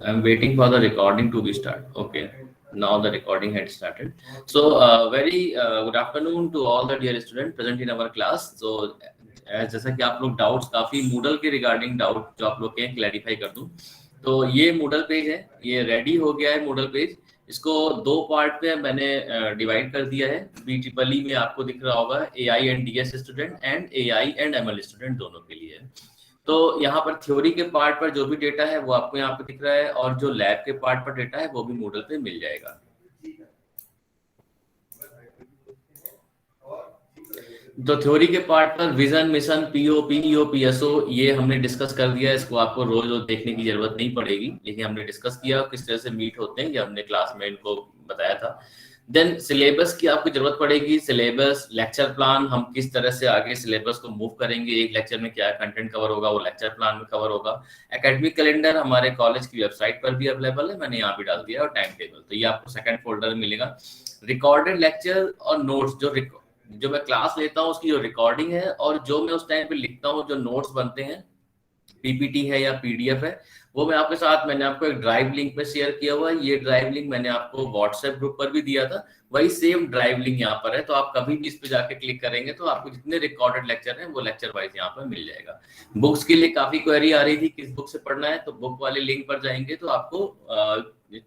I'm waiting for the recording to be start. Okay, now the recording had started. So very good afternoon to all the dear students present in our class. So जैसा कि आप लोग doubts काफी Moodle के regarding doubt जो आप लोग के क्लैरिफाई कर दूं, तो ये मूडल पेज है, ये रेडी हो गया है मूडल पेज। इसको दो पार्ट में मैंने डिवाइड कर दिया है। BEEE में आपको दिख रहा होगा AI and DS student and AI and ML student दोनों के लिए। तो यहाँ पर थ्योरी के पार्ट पर जो भी डेटा है वो आपको यहाँ पे दिख रहा है, और जो लैब के पार्ट पर डेटा है वो भी मूडल पे मिल जाएगा। तो थ्योरी के पार्ट पर vision, mission, PO, PEO, PSO ये हमने डिस्कस कर दिया है। इसको आपको रोज रोज देखने की जरूरत नहीं पड़ेगी, लेकिन हमने डिस्कस किया किस तरह से मीट होते हैं, ये हमने क्लास में इनको बताया था। देन सिलेबस की आपको जरूरत पड़ेगी। सिलेबस, लेक्चर प्लान, हम किस तरह से आगे सिलेबस को मूव करेंगे, एक लेक्चर में क्या कंटेंट कवर होगा वो लेक्चर प्लान में कवर होगा। एकेडमिक कैलेंडर हमारे कॉलेज की वेबसाइट पर भी अवेलेबल है, मैंने यहाँ भी डाल दिया, और टाइम टेबल तो ये आपको सेकंड फोल्डर में मिलेगा। रिकॉर्डेड लेक्चर और नोट्स, जो मैं क्लास लेता हूँ उसकी जो रिकॉर्डिंग है और जो मैं उस टाइम पे लिखता हूँ, जो नोट्स बनते हैं, PPT है या PDF है, वो मैं आपके साथ, मैंने आपको एक ड्राइव लिंक पे शेयर किया हुआ है। ये ड्राइव लिंक मैंने आपको व्हाट्सएप ग्रुप पर भी दिया था, वही सेम ड्राइव लिंक यहाँ पर है। तो आप कभी भी इस पे जाके क्लिक करेंगे तो आपको जितने रिकॉर्डेड लेक्चर हैं वो लेक्चर वाइज यहाँ पर मिल जाएगा। बुक्स के लिए काफी क्वेरी आ रही थी किस बुक से पढ़ना है, तो बुक वाले लिंक पर जाएंगे तो आपको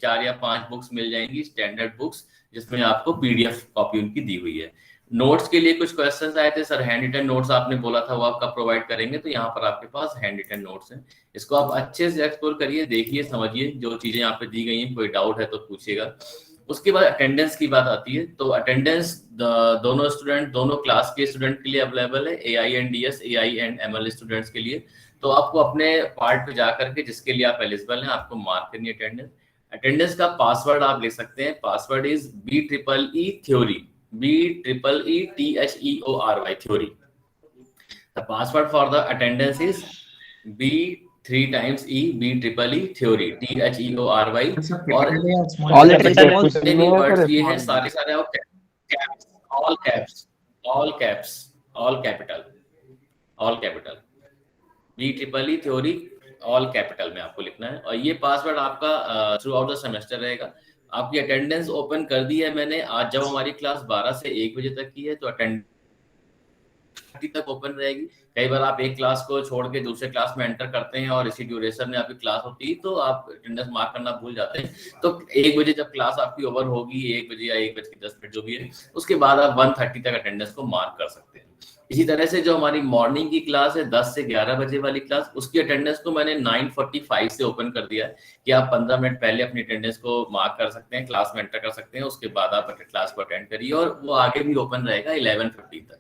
4 या 5 बुक्स मिल जाएंगी, स्टैंडर्ड बुक्स, जिसमें आपको PDF कॉपी उनकी दी हुई है। नोट्स के लिए कुछ क्वेश्चंस आए थे, सर हैंड रिटन नोट्स आपने बोला था वो आप कब प्रोवाइड करेंगे, तो यहाँ पर आपके पास हैंड रिटन नोट्स हैं। इसको आप अच्छे से एक्सप्लोर करिए, देखिए, समझिए, जो चीजें यहाँ पे दी गई हैं, कोई डाउट है तो पूछिएगा। उसके बाद अटेंडेंस की बात आती है, तो अटेंडेंस दोनों स्टूडेंट, दोनों क्लास के स्टूडेंट के लिए अवेलेबल है, AI and DS, AI and ML students के लिए। तो आपको अपने पार्ट पे जा करके जिसके लिए आप एलिजिबल हैं आपको मार्क करनी अटेंडेंस। अटेंडेंस का पासवर्ड आप लिख सकते हैं, password is BEEE theory, BEETHEORY theory. The password for the attendance is B3 times E, BEEE theory, THEORY। और all letters जितने भी वर्ड्स ये हैं सारे all caps, all capital, BEEE theory all capital में आपको लिखना है। और ये पासवर्ड आपका थ्रू आउट द सेमेस्टर रहेगा। आपकी अटेंडेंस ओपन कर दी है मैंने। आज जब हमारी क्लास 12 से 1 बजे तक की है तो अटेंडेंस तक ओपन रहेगी। कई बार आप एक क्लास को छोड़ के दूसरे क्लास में एंटर करते हैं और इसी ड्यूरेशन में आपकी क्लास होती है तो आप अटेंडेंस मार्क करना भूल जाते हैं। तो 1 बजे जब क्लास आपकी ओवर होगी, 1 बजे या 1:10 जो भी है, उसके बाद आप 1:30 तक अटेंडेंस को मार्क कर सकते हैं। इसी तरह से जो हमारी मॉर्निंग की क्लास है 10 से 11 बजे वाली क्लास, उसकी अटेंडेंस को मैंने 9:45 से ओपन कर दिया है कि आप 15 मिनट पहले अपनी अटेंडेंस को मार्क कर सकते हैं, क्लास में एंटर कर सकते हैं। उसके बाद आप क्लास को अटेंड करिए और वो आगे भी ओपन रहेगा 11:50 तक।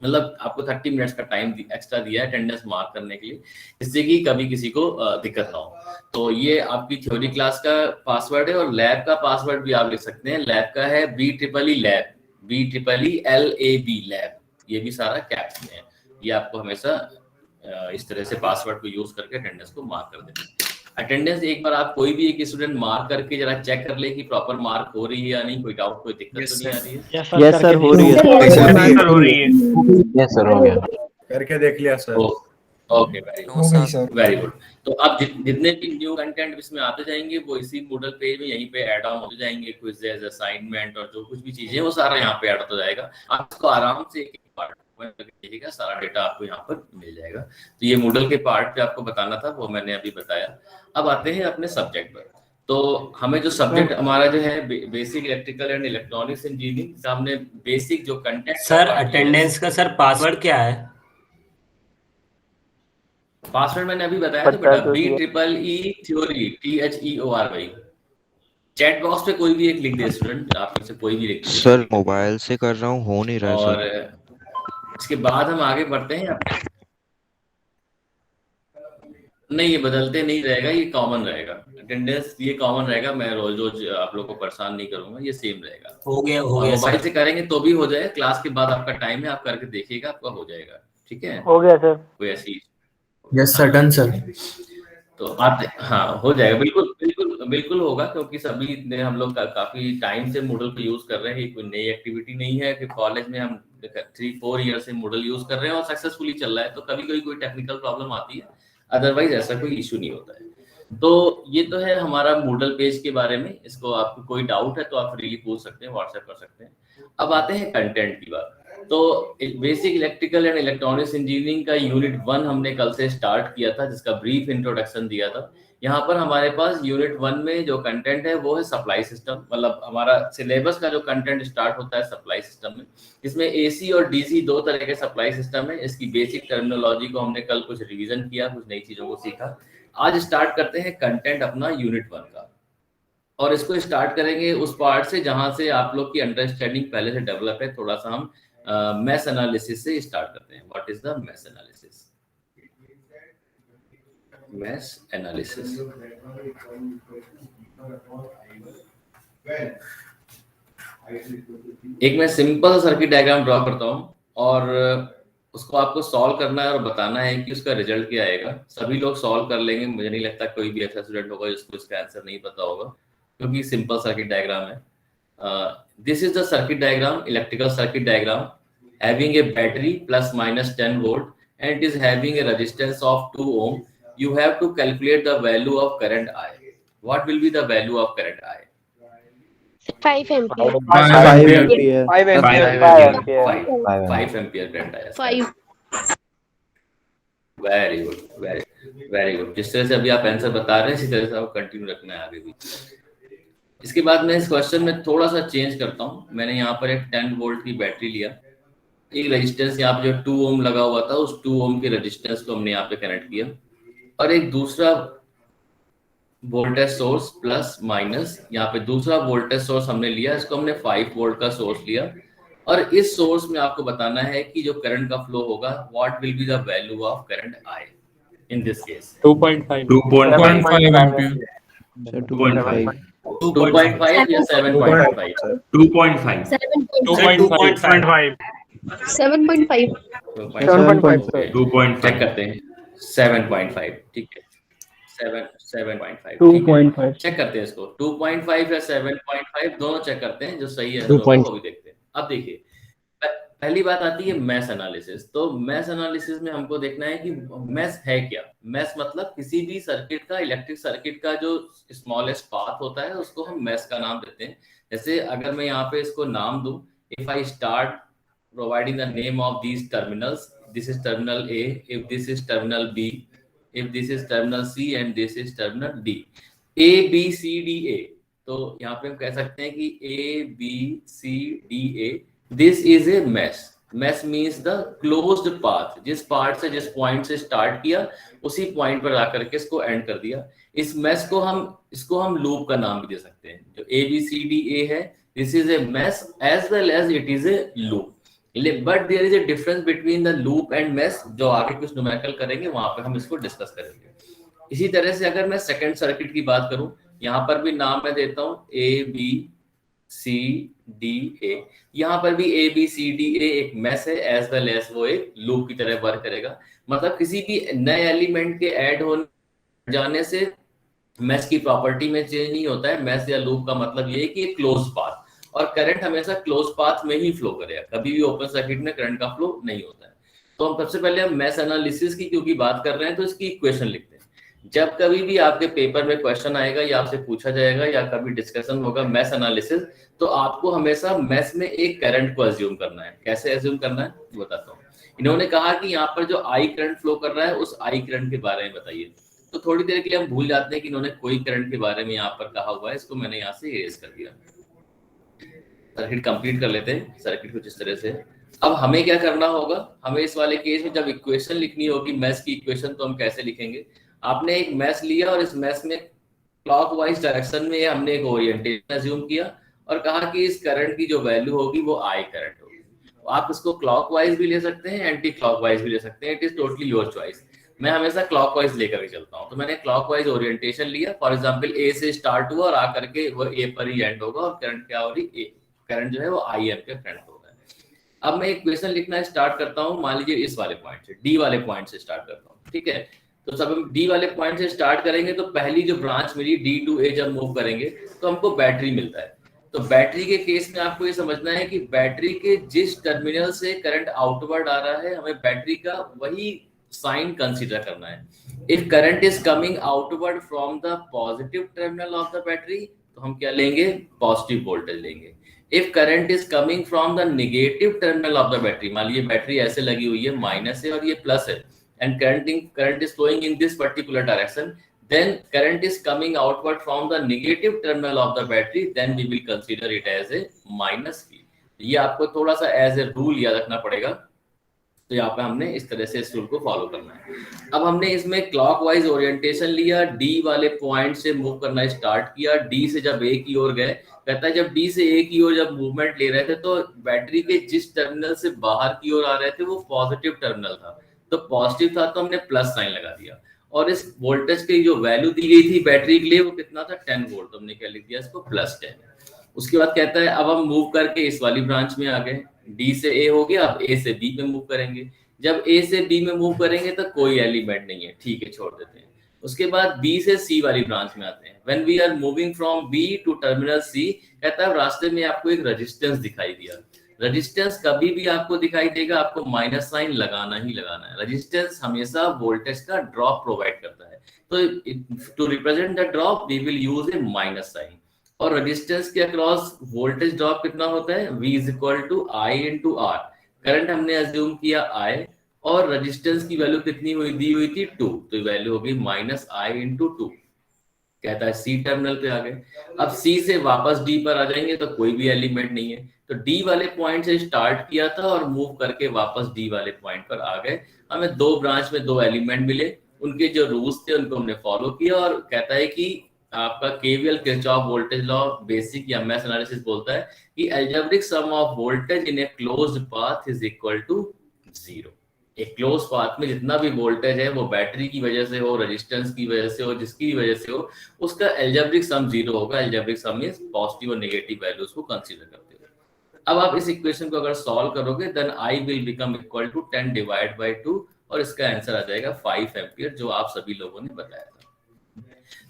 मतलब आपको 30 मिनट्स का टाइम एक्स्ट्रा दिया है अटेंडेंस मार्क करने के लिए, जिससे कि कभी किसी को दिक्कत ना हो। तो ये आपकी थ्योरी क्लास का पासवर्ड है। और लैब का पासवर्ड भी आप लिख सकते हैं। लैब का है BEEE lab, BEEE LAB lab, ये भी सारा कैप्स में है। ये आपको हमेशा इस तरह से पासवर्ड को यूज करके अटेंडेंस को मार्क कर देना है। अटेंडेंस एक बार आप कोई भी एक स्टूडेंट मार्क करके जरा चेक कर ले कि प्रॉपर मार्क हो रही है या नहीं, कोई डाउट, कोई दिक्कत तो नहीं आ रही है? यस सर, हो रही है। यस सर, हो गया, करके देख लिया सर। Okay, very good. तो अब जितने भी न्यू कंटेंट इसमें आते जाएंगे वो इसी मूडल पेज में यहीं पे ऐड ऑन होते जाएंगे। क्विज़ेस, असाइनमेंट और जो कुछ भी चीजें वो सारा यहाँ पे ऐड होता जाएगा। आप इसको आराम से एक पार्ट में देखिएगा, सारा डेटा आपको यहाँ पर मिल जाएगा। तो ये मूडल के पार्ट पे आपको बताना था, वो मैंने अभी बताया। अब आते हैं अपने सब्जेक्ट पर। तो हमें जो सब्जेक्ट हमारा जो है basic electrical and electronics engineering, सामने बेसिक जो कंटेंट सर अटेंडेंस का सर पासवर्ड क्या है? पासवर्ड मैंने अभी बताया था बेटा, BEEE theory, THEORY। Chat box पे कोई भी एक लिख दे स्टूडेंट, आप में से कोई भी लिख दे। सर मोबाइल से कर रहा हूँ, हो नहीं रहा है और सर। इसके बाद हम आगे बढ़ते हैं। नहीं, ये बदलते नहीं रहेगा, ये कॉमन रहेगा। अटेंडेंस ये कॉमन रहेगा, मैं रोज रोज आप लोग को परेशान नहीं करूंगा, ये सेम रहेगा। हो गया मोबाइल से करेंगे तो भी हो जाए, क्लास के बाद आपका टाइम है, आप करके देखिएगा, आपका हो जाएगा। ठीक है, हो गया सर। कोई ऐसी? Yes sir, done sir. तो आप, हाँ, हो जाएगा, बिल्कुल बिल्कुल बिल्कुल होगा, क्योंकि सभी ने हम लोग काफी टाइम से मूडल को यूज कर रहे हैं। कोई नई एक्टिविटी नहीं है कि कॉलेज में हम 3-4 ईयर से मूडल यूज कर रहे हैं और सक्सेसफुली चल रहा है। तो कभी कभी कोई टेक्निकल प्रॉब्लम आती है, अदरवाइज ऐसा कोई इशू नहीं होता है। तो ये तो है हमारा मूडल पेज के बारे में। इसको आपको कोई डाउट है तो आप फ्रीली पूछ सकते हैं, व्हाट्सएप कर सकते हैं। अब आते हैं कंटेंट की बात। तो basic electrical and electronics engineering का यूनिट 1 हमने कल से स्टार्ट किया था, जिसका ब्रीफ इंट्रोडक्शन दिया था। यहाँ पर हमारे पास यूनिट 1 में जो कंटेंट है वो है सप्लाई सिस्टम, मतलब हमारा सिलेबस का जो कंटेंट स्टार्ट होता है सप्लाई सिस्टम में। इसमें एसी और डीसी दो तरह के सप्लाई सिस्टम है। इसकी बेसिक टर्मिनोलॉजी को हमने कल कुछ रिवीजन किया, कुछ नई चीजों को सीखा। आज स्टार्ट करते हैं कंटेंट अपना यूनिट 1 का, और इसको स्टार्ट करेंगे उस पार्ट से जहां से आप लोग की अंडरस्टैंडिंग पहले से डेवलप है। थोड़ा सा हम मैथ एनालिसिस से स्टार्ट करते हैं। What is the math analysis? Math analysis एक मैं सिंपल सर्किट डायग्राम ड्रॉ करता हूं और उसको आपको सॉल्व करना है और बताना है कि उसका रिजल्ट क्या आएगा। सभी लोग सॉल्व कर लेंगे, मुझे नहीं लगता कोई भी ऐसा स्टूडेंट होगा जिसको इसका आंसर नहीं पता होगा, क्योंकि सिंपल सर्किट डायग्राम है। This is the circuit diagram, electrical circuit diagram having a battery plus minus 10 volt and it is having a resistance of 2 ohm. You have to calculate the value of current I. What will be the value of current I? 5 ampere. 5 ampere. 5 5 ampere current आया। 5. Very good, very good. जिस तरह से अभी आप answer बता रहे हैं इसी तरह से आपको कंटिन्यू रखना है आगे भी। इसके बाद मैं इस क्वेश्चन में थोड़ा सा चेंज करता हूँ। मैंने यहाँ पर एक 10 वोल्ट की बैटरी लिया, एक रेजिस्टेंस यहाँ पे जो 2 ओम लगा हुआ था उस 2 ओम के रेजिस्टेंस को हमने यहाँ पे कनेक्ट किया, और एक दूसरा वोल्टेज सोर्स प्लस माइनस, यहाँ पे दूसरा वोल्टेज सोर्स हमने लिया, इसको हमने 5 वोल्ट का सोर्स लिया। और इस सोर्स में आपको बताना है कि जो करंट का फ्लो होगा what will be the value of current I in this case. 2.5 ampere 2.5 2.5 या 7.5? 2.5 7.5. 2.5 चेक करते हैं। 7.5 ठीक है, 7.5 चेक करते हैं इसको। 2.5 या 7.5 दोनों चेक करते हैं, जो सही है वो भी देखते हैं। अब देखिए पहली बात आती है मैथ एनालिसिस। तो मैथ एनालिसिस में हमको देखना है कि मैथ है क्या। मैथ मतलब किसी भी सर्किट का, इलेक्ट्रिक सर्किट का जो स्मॉलेस्ट पाथ होता है उसको हम मैथ का नाम देते हैं। जैसे अगर मैं यहाँ पे इसको नाम दूं, if I start providing the name of these terminals, this is terminal A, if this is terminal B, if this is terminal C and this is terminal D, A B C D A। तो यहाँ पे हम कह सकते हैं कि A B C D A, this is a mesh। mesh means the closed path, जिस part से, जिस पॉइंट से स्टार्ट किया उसी पॉइंट पर आकर के इसको एंड कर दिया। इस mesh को इसको हम लूप का नाम भी दे सकते हैं। जो A B C D A है, this is a mesh as well as it is a loop। But there is a difference between the loop and mesh, जो आगे कुछ न्यूमेरिकल करेंगे वहां पर हम इसको डिस्कस करेंगे। इसी तरह से अगर मैं सेकंड सर्किट की बात करूं, यहाँ पर भी नाम मैं देता हूं A B C D A। यहाँ पर भी A B C D A एक मेश है एज वेल एज वो एक लूप की तरह वर्क करेगा। मतलब किसी भी नए एलिमेंट के ऐड होने जाने से मेश की प्रॉपर्टी में चेंज नहीं होता है। मेश या लूप का मतलब ये है कि क्लोज पाथ, और करंट हमेशा क्लोज पाथ में ही फ्लो करेगा, कभी भी ओपन सर्किट में करंट का फ्लो नहीं होता है। तो हम सबसे पहले हम मैथ एनालिसिस की क्योंकि बात कर रहे हैं तो इसकी इक्वेशन लिखते हैं। जब कभी भी आपके पेपर में क्वेश्चन आएगा या आपसे पूछा जाएगा या कभी डिस्कशन होगा मैथ एनालिसिस, तो आपको हमेशा मैथ में एक करंट को अज्यूम करना है। कैसे अज्यूम करना है बताता हूँ। इन्होंने कहा कि यहाँ पर जो आई करंट फ्लो कर रहा है उस आई करंट के बारे में बताइए। तो थोड़ी देर के लिए हम भूल जाते हैं कि इन्होंने कोई करंट के बारे में यहाँ पर कहा हुआ है, इसको मैंने यहाँ से इरेज कर दिया। सर्किट कंप्लीट कर लेते हैं। सर्किट कुछ इस तरह से। अब हमें क्या करना होगा, हमें इस वाले केस में जब इक्वेशन लिखनी होगी मैथ की इक्वेशन, तो हम कैसे लिखेंगे। आपने एक मैथ लिया और इस मैथ में क्लॉकवाइज डायरेक्शन में हमने एक ओरिएंटेशन अज्यूम किया और कहा कि इस करंट की जो वैल्यू होगी वो आई करंट होगी। आप इसको क्लॉकवाइज भी ले सकते हैं, एंटी क्लॉकवाइज भी ले सकते हैं। It is totally your choice. मैं हमेशा क्लॉकवाइज लेकर के चलता हूँ। तो मैंने क्लॉकवाइज ओरिएंटेशन लिया। फॉर एग्जांपल ए से स्टार्ट हुआ और आकर के वो ए पर ही एंड होगा, और करंट क्या हो रही, करंट जो है वो आई एम्पियर करंट हो रहा है। अब मैं इक्वेशन लिखना स्टार्ट करता हूँ। मान लीजिए इस वाले पॉइंट से, डी वाले पॉइंट से स्टार्ट करता हूँ, ठीक है। तो सब हम डी वाले पॉइंट से स्टार्ट करेंगे तो पहली जो ब्रांच मिली डी टू ए जब मूव करेंगे तो हमको बैटरी मिलता है। तो बैटरी के केस में आपको ये समझना है कि बैटरी के जिस टर्मिनल से करंट आउटवर्ड आ रहा है, हमें बैटरी का वही साइन कंसीडर करना है। If current is coming outward from the positive terminal of the battery, तो हम क्या लेंगे, पॉजिटिव वोल्टेज लेंगे। If current is coming from the negative terminal of the battery, मान लीजिए बैटरी ऐसे लगी हुई है, माइनस है और ये प्लस है, and current is flowing in this particular direction, then current is coming outward from the negative terminal of the battery, then we will consider it as a minus V। ये आपको थोड़ा सा as a rule याद रखना पड़ेगा। तो यहाँ पे हमने इस तरह से इस रूल को फॉलो करना है। अब हमने इसमें क्लॉकवाइज ओरिएंटेशन लिया, डी वाले पॉइंट से मूव करना स्टार्ट किया। डी से जब ए की ओर गए, कहता है जब डी से ए की ओर जब मूवमेंट ले रहे थे तो बैटरी के जिस टर्मिनल से बाहर की ओर आ रहे थे वो पॉजिटिव टर्मिनल था, तो पॉजिटिव था तो हमने प्लस साइन लगा दिया, और इस वोल्टेज की जो वैल्यू दी गई थी बैटरी के लिए वो कितना था, 10 वोल्ट, तो हमने क्या लिख दिया इसको +10। उसके बाद कहता है अब हम मूव करके इस वाली ब्रांच में आ गए, डी से ए हो गया, अब ए से बी में मूव करेंगे। जब ए से बी में मूव करेंगे तो कोई एलिमेंट नहीं है, ठीक है, छोड़ देते हैं। उसके बाद बी से सी वाली ब्रांच में आते हैं। When we are moving from B to terminal C, कहता है रास्ते में आपको एक रेजिस्टेंस दिखाई दिया। रेजिस्टेंस कभी भी आपको दिखाई देगा, आपको माइनस साइन लगाना ही लगाना है। रेजिस्टेंस हमेशा वोल्टेज का ड्रॉप प्रोवाइड करता है, तो to represent the drop we will use a minus sign. और रेजिस्टेंस के अक्रॉस वोल्टेज ड्रॉप कितना होता है, V is equal to I into R. Current हमने अज्यूम किया I, और रेजिस्टेंस की वैल्यू कितनी दी हुई थी 2, तो वैल्यू होगी -I इंटू 2। कहता है सी टर्मिनल पे आ गए। अब सी से वापस डी पर आ जाएंगे तो कोई भी एलिमेंट नहीं है, तो डी वाले पॉइंट से स्टार्ट किया था और मूव करके वापस डी वाले पॉइंट पर आ गए। हमें दो ब्रांच में दो एलिमेंट मिले, उनके जो रूल्स थे उनको हमने फॉलो किया, और कहता है कि आपका KVL Kirchhoff voltage law basic या मैथ एनालिसिस बोलता है कि algebraic sum of voltage in a closed path is equal to 0। एक क्लोज पाथ में जितना भी वोल्टेज है वो बैटरी की वजह से हो, रेजिस्टेंस की वजह से हो, जिसकी वजह से हो, उसका अलजेब्रिक सम 0 होगा। अलजेब्रिक सम मींस पॉजिटिव और नेगेटिव वैल्यूज को कंसीडर करते हुए। अब आप इस इक्वेशन को अगर सॉल्व करोगे then I will become equal to 10 divide by 2, और इसका आंसर आ जाएगा 5 एम्पियर, जो आप सभी लोगों ने बताया था।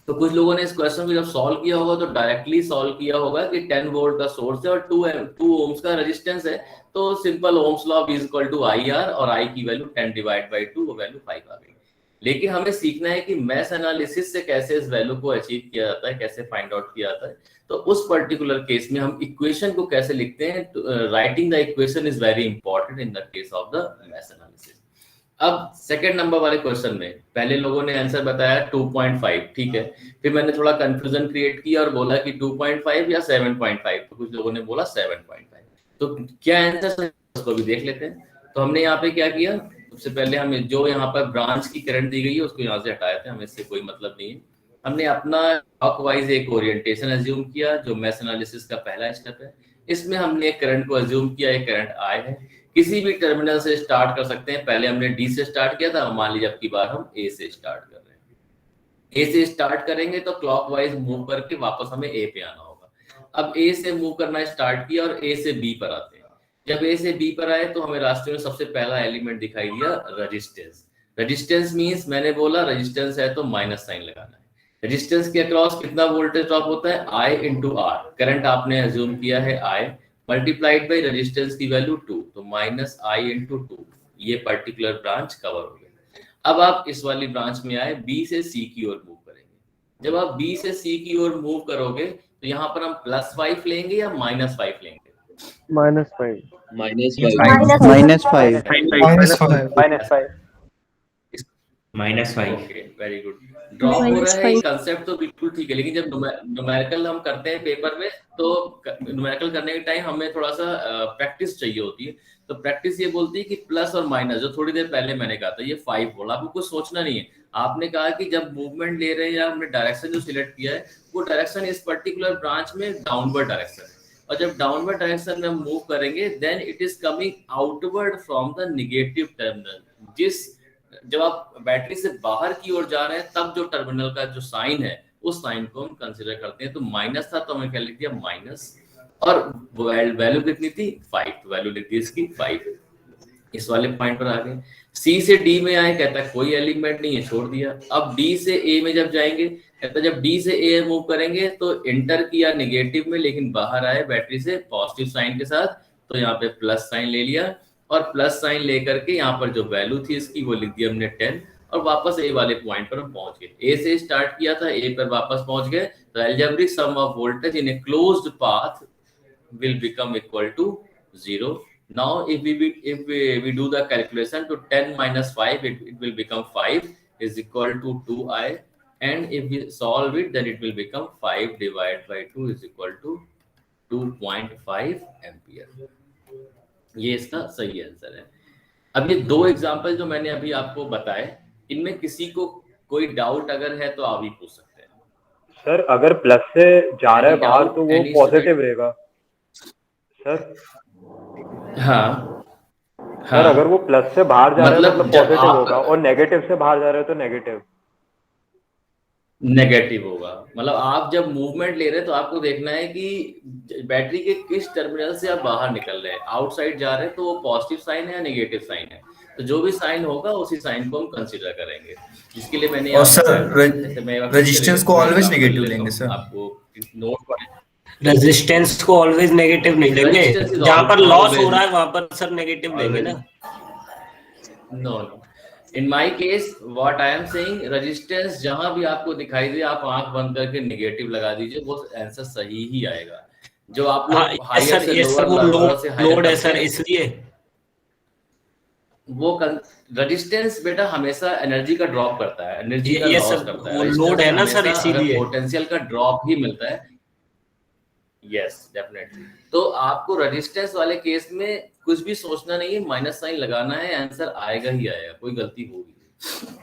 तो कुछ लोगों ने इस क्वेश्चन को जब सॉल्व किया होगा तो डायरेक्टली सॉल्व किया होगा कि 10 वोल्ट का सोर्स है और 2 ओम्स का रेजिस्टेंस है, तो simple Ohm's law is equal to IR, और I की वैल्यू 10 डिवाइड बाय 2, वो वैल्यू 5 आ गई। लेकिन हमें सीखना है कि मैथ एनालिसिस से कैसे इस वैल्यू को अचीव किया जाता है, कैसे फाइंड आउट किया जाता है। तो उस पर्टिकुलर केस में हम इक्वेशन को कैसे लिखते हैं, writing the equation is very important in the case of the math analysis. अब सेकंड नंबर वाले क्वेश्चन में पहले लोगों ने आंसर बताया 2.5, ठीक है, फिर मैंने थोड़ा कंफ्यूजन क्रिएट किया और बोला कि 2.5 या 7.5, तो कुछ लोगों ने बोला 7.5। तो क्या आंसर है उसको भी देख लेते हैं। तो हमने यहाँ पे क्या किया, सबसे पहले हमें जो यहाँ पर ब्रांच की करंट दी गई है उसको यहाँ से हटाए थे, हमें इससे कोई मतलब नहीं है। हमने अपना क्लॉकवाइज एक ओरिएंटेशन अज्यूम किया, जो मैथ एनालिसिस का पहला स्टेप है। इसमें हमने एक करंट को अज्यूम किया, एक करंट I है, किसी भी टर्मिनल से स्टार्ट कर सकते हैं। पहले हमने डी से स्टार्ट किया था, मान लीजिए अब की बार हम ए से स्टार्ट कर रहे हैं। ए से स्टार्ट करेंगे तो क्लॉकवाइज मूव करके वापस हमें ए पे आना होगा। अब ए से मूव करना स्टार्ट किया और ए से बी पर आते हैं। जब ए से बी पर आए तो हमें रास्ते में सबसे पहला एलिमेंट दिखाई दिया रेजिस्टेंस। रेजिस्टेंस मींस मैंने बोला रेजिस्टेंस है तो माइनस साइन लगाना है। रेजिस्टेंस के अक्रॉस कितना वोल्टेज ड्रॉप होता है, I इंटू आर। करंट आपने अज्यूम किया है I मल्टीप्लाइड बाई रेजिस्टेंस की वैल्यू 2, तो -I इंटू 2, ये पर्टिकुलर ब्रांच कवर हो गया। अब आप इस वाली ब्रांच में आए, B से C की ओर मूव करेंगे। जब आप B से C की ओर मूव करोगे तो यहाँ पर हम +5 लेंगे या -5 लेंगे, -5 -5 वेरी गुड। ड्रॉप हो रहा है, कंसेप्ट तो बिल्कुल ठीक है, लेकिन जब न्यूमेरिकल हम करते हैं पेपर में तो न्यूमेरिकल करने के टाइम हमें थोड़ा सा प्रैक्टिस चाहिए होती है। तो प्रैक्टिस ये बोलती है कि प्लस और माइनस, जो थोड़ी देर पहले मैंने कहा था, ये 5 बोला, आपको कुछ सोचना नहीं है। आपने कहा कि जब मूवमेंट ले रहे हैं या हमने डायरेक्शन जो सिलेक्ट किया है वो डायरेक्शन इस पर्टिकुलर ब्रांच में डाउनवर्ड डायरेक्शन है, और जब डाउनवर्ड डायरेक्शन में मूव करेंगे then it is coming outward from the negative terminal. जब आप बैटरी से बाहर की ओर जा रहे हैं तब जो टर्मिनल का जो साइन है उस साइन को हम कंसीडर करते हैं। तो माइनस था तो हमें क्या लिख दिया माइनस, और वैल्यू कितनी थी 5, तो वैल्यू लिख दी इसकी 5। इस वाले पॉइंट पर आ गए। सी से डी में आए, कहता है कोई एलिमेंट नहीं है, छोड़ दिया। अब डी से ए में जब जाएंगे, कहता है जब डी से ए मूव करेंगे तो एंटर किया नेगेटिव में, लेकिन बाहर आए बैटरी से पॉजिटिव साइन के साथ, तो यहाँ पे प्लस साइन ले लिया। और प्लस साइन लेकर के यहाँ पर जो वैल्यू थी इसकी वो लिख दी हमने 10 और वापस ए वाले पॉइंट पर हम पहुंच गए। ए से स्टार्ट किया था, ए पर वापस पहुंच गए, तो algebraic sum of voltage in a closed path will become equal to 0. Now if we do the calculation to 10 minus 5 it will become 5 is equal to 2i, and if we solve it then it will become 5 divided by 2 is equal to 2.5 ampere. ये इसका सही answer है। अब ये दो example जो मैंने अभी आपको बताए, इनमें किसी को कोई डाउट अगर है तो आप भी पूछ सकते हैं। सर अगर प्लस से जा रहा है बाहर तो वो पॉजिटिव रहेगा सर। हाँ सर अगर वो प्लस से बाहर जा रहा है मतलब पॉजिटिव आप- होगा, और नेगेटिव से बाहर जा रहा है तो नेगेटिव होगा। मतलब आप जब मूवमेंट ले रहे हैं तो आपको देखना है कि बैटरी के किस टर्मिनल से आप बाहर निकल रहे हैं। आउटसाइड जा रहे हैं तो वो पॉजिटिव साइन है या नेगेटिव साइन है, तो जो भी साइन होगा उसी साइन को हम कंसीडर करेंगे। जिसके लिए मैंने और सर रेजिस्टेंस को ऑलवेज नेगेटिव लेंगे सर। आपको नोट पढ़े, रेजिस्टेंस को ऑलवेज नेगेटिव नहीं लेंगे, Resistance is जहाँ पर always- लॉस हो रहा है वहां पर सर नेगेटिव लेंगे ना। No in my case what I am saying, resistance जहां भी आपको दिखाई दे आप आंख बंद करके नेगेटिव लगा दीजिए, वो आंसर सही ही आएगा। जो आप हाँ लोग हायर से ये सर वो लोअर से हायर लोड है सर, इसलिए वो रेजिस्टेंस बेटा हमेशा एनर्जी का ड्रॉप करता है, एनर्जी का ये लॉस सर करता है। वो Resistance लोड है ना सर, हमेशा अगर इसीलिए पोटेंशियल का ड्रॉप ही मिलता है। Yes definitely. तो आपको रेजिस्टेंस वाले केस में कुछ भी सोचना नहीं है, माइनस साइन लगाना है, आंसर आएगा ही आएगा, कोई गलती होगी नहीं।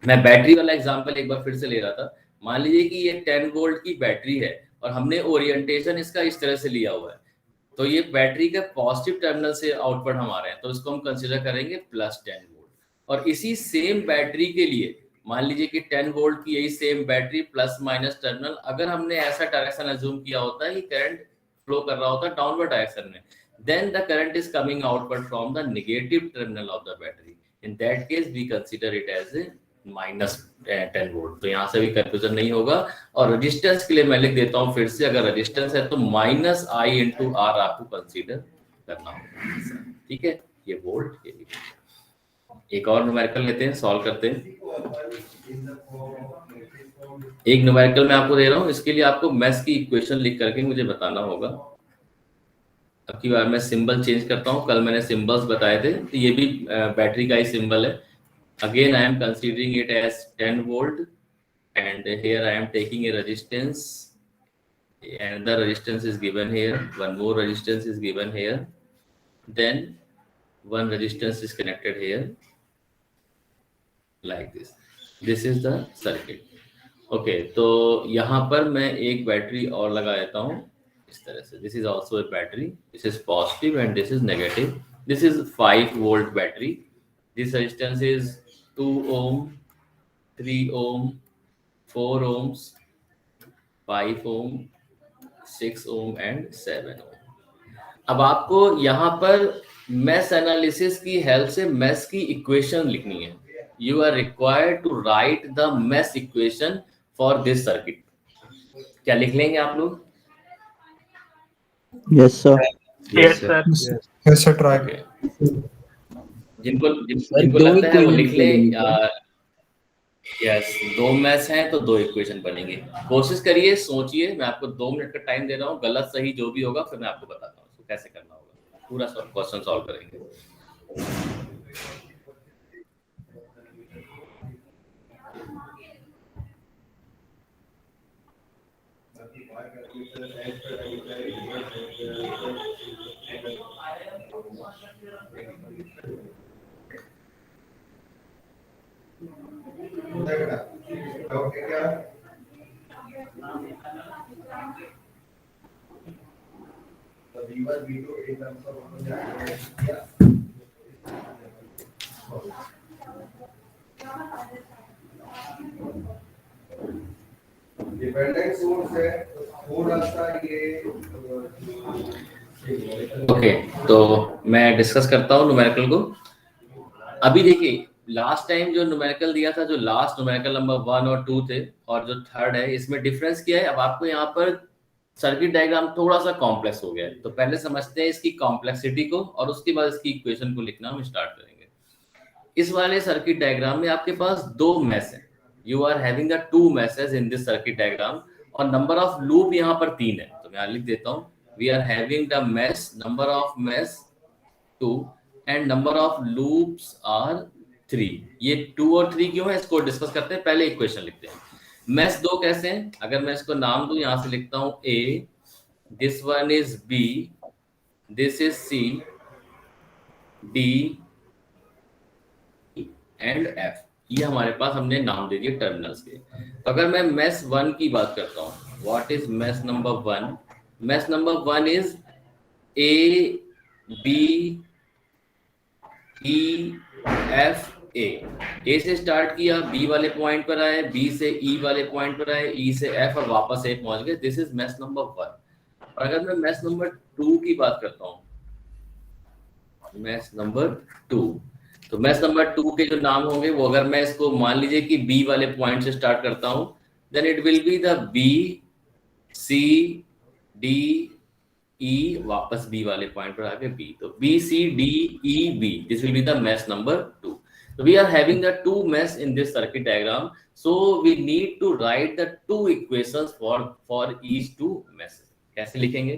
मैं बैटरी वाला एग्जांपल एक बार फिर से ले रहा था। मान लीजिए कि ये 10 वोल्ट की बैटरी है और हमने ओरिएंटेशन इसका इस तरह से लिया हुआ है, तो ये बैटरी के पॉजिटिव टर्मिनल से आउटपुट हम आ रहे हैं, तो इसको हम कंसीडर करेंगे प्लस 10 वोल्ट। और इसी सेम बैटरी के लिए मान लीजिए कि 10 वोल्ट की यही same battery plus minus terminal, अगर हमने ऐसा डायरेक्शन अज्यूम किया होता है कि करंट फ्लो कर रहा होता है डाउनवर्ड डायरेक्शन में, then the current is coming outward from the negative terminal of the battery. In that case we consider it as a minus 10 volt. तो यहाँ से भी कंफ्यूजन नहीं होगा। और रेजिस्टेंस के लिए मैं लिख देता हूँ फिर से, अगर रेजिस्टेंस है तो माइनस आई इंटू आर आपको कंसीडर करना होगा। ठीक है, ये वोल्ट ये एक और न्यूमेरिकल लेते हैं, सॉल्व करते हैं। एक न्यूमेरिकल मैं आपको दे रहा हूँ, इसके लिए आपको मैथ्स की इक्वेशन लिख करके मुझे बताना होगा। अब की बार मैं सिंबल चेंज करता हूँ, कल मैंने सिंबल्स बताए थे, तो ये भी बैटरी का ही सिंबल है। Again I am considering it as 10 volt and here I am taking a resistance and the resistance is given here, one more resistance is given here, then one resistance is connected here like this. This is the circuit. Okay, तो यहाँ पर मैं एक battery और लगा देता हूँ इस तरह से। This is also a battery. This is positive and this is negative. This is 5 volt battery. This resistance is 2 ohm, 3 ohm, 4 ohms, 5 ohm, 6 ohm and 7 ohm. अब आपको यहाँ पर मैथ एनालिसिस की हेल्प से मैथ की इक्वेशन लिखनी है। You are required to write the mesh equation for this circuit. क्या लिख लेंगे आप लोग? Yes sir. Yes, sir. Yes, sir, try. जिनको लगता है वो लिख लें। यस, 2 मैथ्स हैं तो 2 इक्वेशन बनेंगे। कोशिश करिए, सोचिए, मैं आपको 2 मिनट का टाइम दे रहा हूँ, गलत सही जो भी होगा फिर मैं आपको बताता हूँ कैसे करना होगा। पूरा क्वेश्चन सॉल्व करेंगे। डिपेंडेंट सोर्स है थोड़ा सा ये। ओके, तो मैं डिस्कस करता हूँ न्यूमेरिकल को। अभी देखिए, लास्ट टाइम जो न्यूमेरिकल दिया था, जो लास्ट न्यूमेरिकल नंबर 1 और 2 थे, और जो थर्ड है, इसमें डिफरेंस क्या है। अब आपको यहाँ पर सर्किट डायग्राम थोड़ा सा कॉम्प्लेक्स हो गया है, तो पहले समझते हैं इसकी कॉम्प्लेक्सिटी को और उसके बाद इसकी इक्वेशन को लिखना हम स्टार्ट करेंगे। इस वाले सर्किट डायग्राम में आपके पास दो मैश हैं, you are having the two meshes in this circuit diagram, और नंबर ऑफ लूप यहाँ पर 3 है, तो मैं यहाँ लिख देता हूँ we are having the mesh, number of mesh 2 and number of loops are 3। ये 2 और 3 क्यों है इसको डिस्कस करते हैं, पहले इक्वेशन लिखते हैं। मैश 2 कैसे हैं, अगर मैं इसको नाम दूं, यहां से लिखता हूं A, this one is B, this is C, D and F। ये हमारे पास हमने नाम दे दिए टर्मिनल्स के। तो अगर मैं मैश 1 की बात करता हूं, what is mesh number 1? Mesh number 1 is A, B, E, F, A से स्टार्ट किया, B वाले पॉइंट पर आए, B से E वाले पॉइंट पर आए, E से F और वापस A पहुंच गए। This is mesh number 1। और अगर मैं मैश नंबर 2 की बात करता हूँ, मैश नंबर 2, तो मैश नंबर 2 के जो नाम होंगे वो, अगर मैं इसको मान लीजिए कि B वाले पॉइंट से स्टार्ट करता हूँ, then it will be the B, C, D, E, वापस B वाले पॉइंट पर आके B, तो B, C, D, E, B, this will be the mesh number 2. So we are having the two mesh in this circuit diagram, so we need to write the two equations for each two meshes. कैसे लिखेंगे?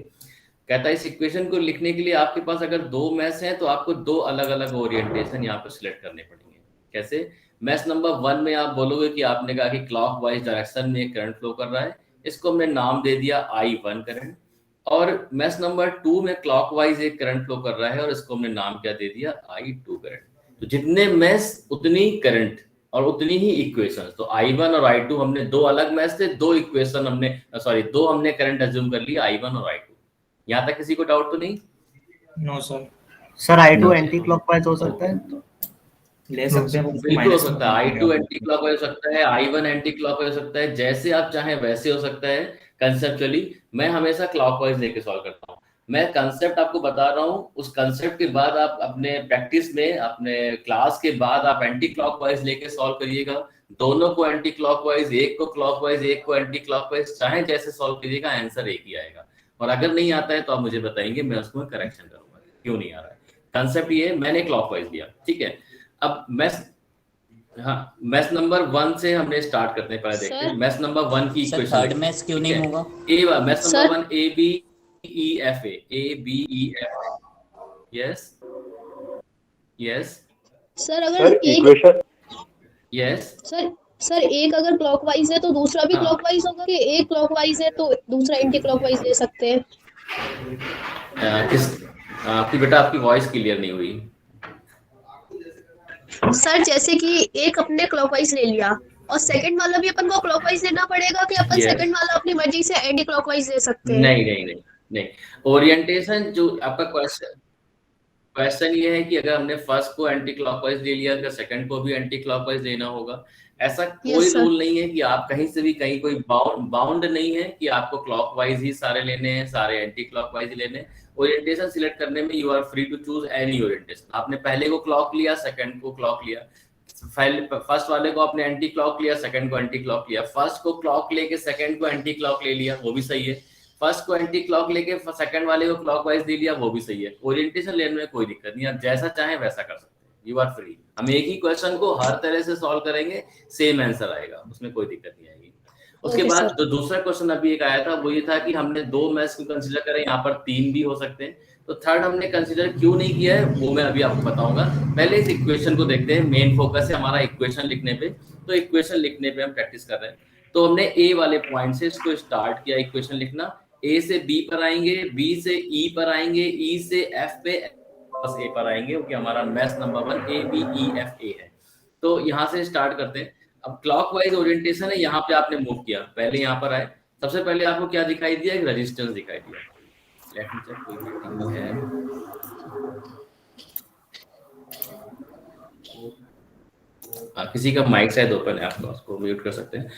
कहता है इस equation को लिखने के लिए आपके पास अगर दो मैश हैं तो आपको दो अलग अलग ओरिएंटेशन यहाँ पर सिलेक्ट करने पड़ेंगे। कैसे? मैश नंबर 1 में आप बोलोगे कि आपने कहा कि क्लॉकवाइज डायरेक्शन में करंट फ्लो कर रहा है, इसको हमने नाम दे दिया I1 करंट, और मैश नंबर 2 में क्लॉकवाइज एक करंट फ्लो कर रहा है और इसको हमने नाम क्या दे दिया, I2 करंट। तो जितने मैश उतनी करंट और उतनी ही इक्वेशन। तो I1 और I2 हमने दो अलग मैश थे, दो इक्वेशन हमने दो हमने करंट अज्यूम कर लिया, I1 और I2। यहाँ तक किसी को डाउट तो नहीं? No sir. Sir I2 anti clockwise हो सकता है, ले सकते हैं? बिल्कुल हो सकता है, I2 एंटी क्लॉकवाइज हो सकता है, I1 एंटी क्लॉकवाइज हो सकता है, जैसे आप चाहें वैसे हो सकता है। कंसेप्चुअली मैं हमेशा क्लॉकवाइज लेके सॉल्व करता हूँ। मैं कंसेप्ट आपको बता रहा हूँ, उस कंसेप्ट के बाद आप अपने प्रैक्टिस में, अपने क्लास के बाद आप एंटी क्लॉकवाइज लेके सॉल्व करिएगा। दोनों को एंटी क्लॉकवाइज, एक को क्लॉकवाइज, एक को एंटी क्लॉकवाइज, चाहे जैसे सॉल्व करिएगा, आंसर एक ही आएगा। और अगर नहीं आता है तो आप मुझे बताएंगे, मैं उसको करेक्शन करूंगा क्यों नहीं आ रहा है। कंसेप्ट ये है, मैंने क्लॉकवाइज लिया, ठीक है। अब मैश नंबर 1 से हमने स्टार्ट करते हैं, पहले देखते हैं मैश नंबर 1 की इक्वेशन। थर्ड मैश क्यों नहीं होगा? Mesh number 1 A B E F A B E F। Yes yes sir अगर इक्वेशन, यस सर एक अगर क्लॉकवाइज है तो दूसरा भी क्लॉकवाइज होगा, कि एक क्लॉकवाइज है तो दूसरा एंटी क्लॉकवाइज ले सकते हैं? आपकी बेटा आपकी वॉइस क्लियर नहीं हुई। सर जैसे कि एक अपने क्लॉकवाइज ले लिया और सेकंड वाला भी अपन को क्लॉकवाइज लेना पड़ेगा, कि अपन सेकंड वाला अपनी मर्जी से एंटी क्लॉकवाइज ले सकते हैं? नहीं। ओरिएंटेशन जो आपका क्वेश्चन ये है कि अगर हमने फर्स्ट को एंटी क्लॉकवाइज ले लिया, तो सेकंड को भी एंटी क्लॉकवाइज लेना होगा। ऐसा कोई रूल नहीं है कि आप कहीं से भी कहीं, कोई बाउंड नहीं है कि आपको क्लॉकवाइज ही सारे लेने हैं, सारे एंटी क्लॉकवाइज लेने हैं। ओरिएंटेशन सिलेक्ट करने में you are free to choose any orientation. आपने पहले को क्लॉक लिया, सेकंड को क्लॉक लिया, फर्स्ट वाले को आपने एंटी क्लॉक लिया, सेकंड को एंटी क्लॉक लिया, फर्स्ट को क्लॉक लेके सेकंड को एंटी क्लॉक ले लिया, वो भी सही है। फर्स्ट को एंटी क्लॉक लेके सेकंड वाले को क्लॉकवाइज दे लिया, वो भी सही है। ओरिएंटेशन लेने में कोई दिक्कत नहीं, आप जैसा चाहें वैसा कर सकते हैं, यू आर फ्री। हम एक ही क्वेश्चन को हर तरह से सॉल्व करेंगे, सेम आंसर आएगा, उसमें कोई दिक्कत नहीं आएगी। उसके बाद जो दूसरा क्वेश्चन अभी एक आया था वो ये था कि हमने दो मैच को कंसीडर करें, यहाँ पर 3 भी हो सकते हैं, तो थर्ड हमने कंसीडर क्यों नहीं किया है वो मैं अभी आपको बताऊंगा। पहले इस इक्वेशन को देखते हैं, मेन फोकस है हमारा इक्वेशन लिखने पे, तो इक्वेशन लिखने पे हम प्रैक्टिस कर रहे हैं। तो हमने ए वाले पॉइंट से इसको स्टार्ट किया इक्वेशन लिखना, ए से बी पर आएंगे, बी से ई पर आएंगे, ई से एफ पे, बस ए पर आएंगे, क्योंकि हमारा match number 1 A B E F A है। तो यहाँ से स्टार्ट करते हैं। अब क्लॉकवाइज ओरिएंटेशन है, यहाँ पे आपने मूव किया, पहले यहाँ पर आए, सबसे पहले आपको क्या दिखाई दिया, एक रेजिस्टेंस दिखाई दिया। लेट मी चेक कोई मीटिंग है। किसी का माइक शायद ओपन है, आप उसको म्यूट कर सकते हैं।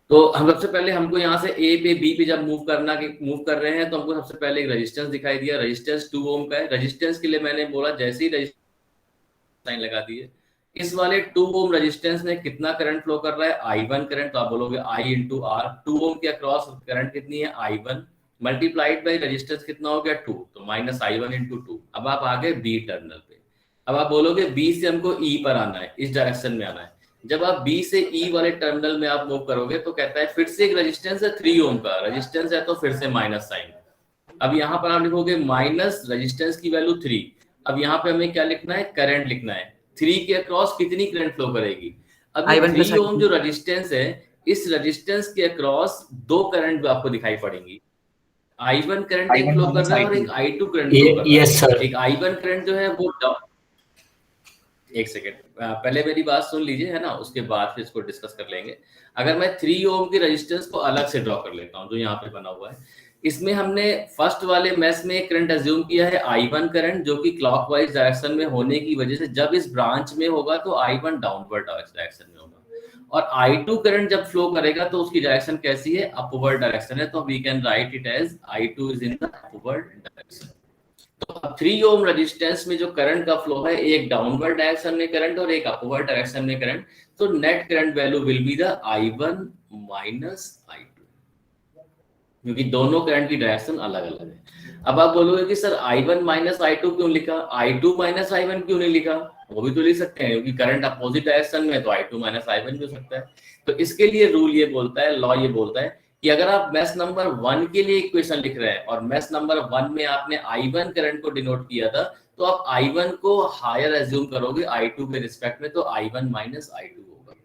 तो हम सबसे पहले, हमको यहाँ से ए पे बी पे जब मूव कर रहे हैं, तो हमको सबसे पहले एक रेजिस्टेंस दिखाई दिया, रेजिस्टेंस 2 ओम का है। रेजिस्टेंस के लिए मैंने बोला जैसे ही साइन लगा दिए, इस वाले 2 ओम रेजिस्टेंस में कितना करंट फ्लो कर रहा है, I1 करंट, तो आप बोलोगे I × R। 2 ओम के अक्रॉस करंट कितनी है, I1, मल्टीप्लाइड बाई रेजिस्टेंस कितना हो गया 2, तो माइनस I1 इंटू 2। अब आप आ गए बी टर्मिनल पे। अब आप बोलोगे बी से हमको ई पर आना है, इस डायरेक्शन में आना है। जब आप बी से ई वाले टर्मिनल में आप मूव करोगे तो कहता है फिर से एक रेजिस्टेंस है 3 ओम का, रेजिस्टेंस है तो फिर से माइनस साइन। अब यहाँ पर आप लिखोगे माइनस रेजिस्टेंस की वैल्यू 3। अब यहाँ पे हमें क्या लिखना है, करंट लिखना है। 3 के अक्रॉस कितनी करंट फ्लो करेगी। अब 3 ओम जो रेजिस्टेंस है, इस रेजिस्टेंस के अक्रॉस दो करंट आपको दिखाई पड़ेंगी। I1 करंट एक फ्लो कर रहा है और एक I2 करंट फ्लो कर रहा है। Yes sir. एक I1 करंट जो है वो एक सेकेंड पहले मेरी बात सुन लीजिए, है ना, उसके बाद फिर इसको डिस्कस कर लेंगे। अगर मैं 3 ओम की रेजिस्टेंस को अलग से ड्रॉ कर लेता हूँ जो यहाँ पे बना हुआ है, इसमें हमने फर्स्ट वाले मैश में करंट अज्यूम किया है I1 करंट, जो कि क्लॉकवाइज डायरेक्शन में होने की वजह से जब इस ब्रांच में होगा तो I1 डाउनवर्ड डायरेक्शन में होगा, और I2 करंट जब फ्लो करेगा तो उसकी डायरेक्शन कैसी है, अपवर्ड डायरेक्शन है। तो we can write it as I2 is in the upward direction. तो 3 ओम रेजिस्टेंस में जो करंट का फ्लो है, एक डाउनवर्ड डायरेक्शन में करंट और एक अपवर्ड डायरेक्शन में करंट, तो net current value will be the I1 minus I2, क्योंकि दोनों करंट की डायरेक्शन अलग अलग है। अब आप बोलोगे कि सर I1 माइनस I2 क्यों लिखा, I2 माइनस I1 क्यों नहीं लिखा। वो भी तो लिख सकते हैं, क्योंकि करंट अपोजिट डायरेक्शन में है तो I2 माइनस I1 भी हो सकता है। तो इसके लिए रूल ये बोलता है, लॉ ये बोलता है कि अगर आप मैश नंबर 1 के लिए इक्वेशन लिख रहे हैं और मैश नंबर 1 में आपने I1 करंट को डिनोट किया था, तो आप I1 को हायर एज्यूम करोगे I2 के रिस्पेक्ट में, तो I1 माइनस I2 होगा।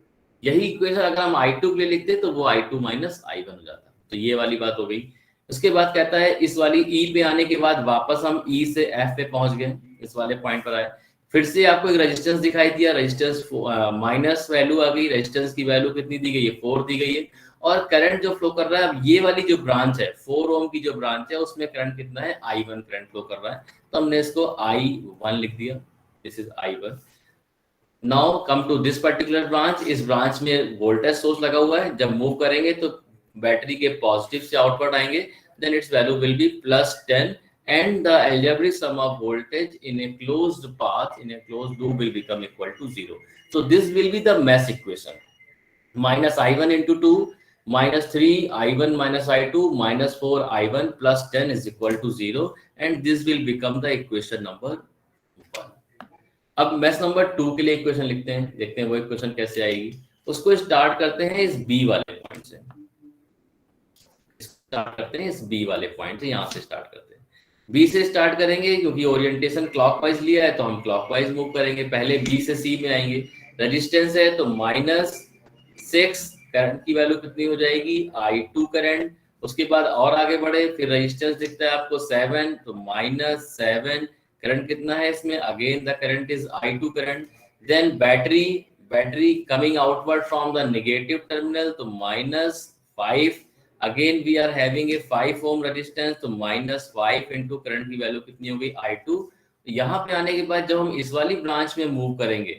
यही इक्वेशन अगर हम I2 के लिए लिखते तो वो I2 माइनस I1 हो जाता। तो ये वाली बात हो गई। उसके बाद कहता है इस वाली E पे आने के बाद वापस हम E से F पे पहुंच गए, इस वाले पॉइंट पर आए। फिर से आपको एक रेजिस्टेंस दिखाई दिया, रेजिस्टेंस माइनस वैल्यू आ गई, रेजिस्टेंस की वैल्यू कितनी दी गई है, 4 दी गई है। और करंट जो फ्लो कर रहा है, अब ये वाली जो ब्रांच है 4 ओम की जो ब्रांच है, उसमें करंट कितना है, I1 करंट फ्लो कर रहा है। तो हमने इसको I1 लिख दिया, this is I1। Now come to this particular branch. इस ब्रांच में वोल्टेज सोर्स लगा हुआ है, जब मूव करेंगे तो बैटरी के पॉजिटिव से आउटपुट आएंगे, then its value will be +10 and the algebraic sum of voltage in a closed path in a closed loop will become equal to 0. So this will be the mesh equation. Minus I1 into 2 minus 3 I1 minus I2 minus 4 I1 plus 10 is equal to 0, and this will become the equation number 1. अब mesh number 2 के लिए equation लिखते हैं, देखते हैं वो equation कैसे आएगी। उसको स्टार्ट करते हैं इस B वाले पॉइंट से, स्टार्ट करते हैं इस B वाले पॉइंट से, यहाँ से स्टार्ट करते हैं। B से स्टार्ट करेंगे क्योंकि ओरिएंटेशन क्लॉकवाइज लिया है तो हम क्लॉकवाइज मूव करेंगे। पहले B से C में आएंगे, रेजिस्टेंस है तो -6, करंट की वैल्यू कितनी हो जाएगी, I2 करंट। उसके बाद और आगे बढ़े, फिर रेजिस्टेंस दिखता है आपको 7, तो -7 करंट कितना है इसमें, again the current is I2 current. Then battery coming outward from the negative terminal, तो -5, again we are having a 5 ohm resistance, तो -5 इंटू करंट की वैल्यू कितनी होगी, I2। यहाँ पे आने के बाद जब हम इस वाली ब्रांच में मूव करेंगे,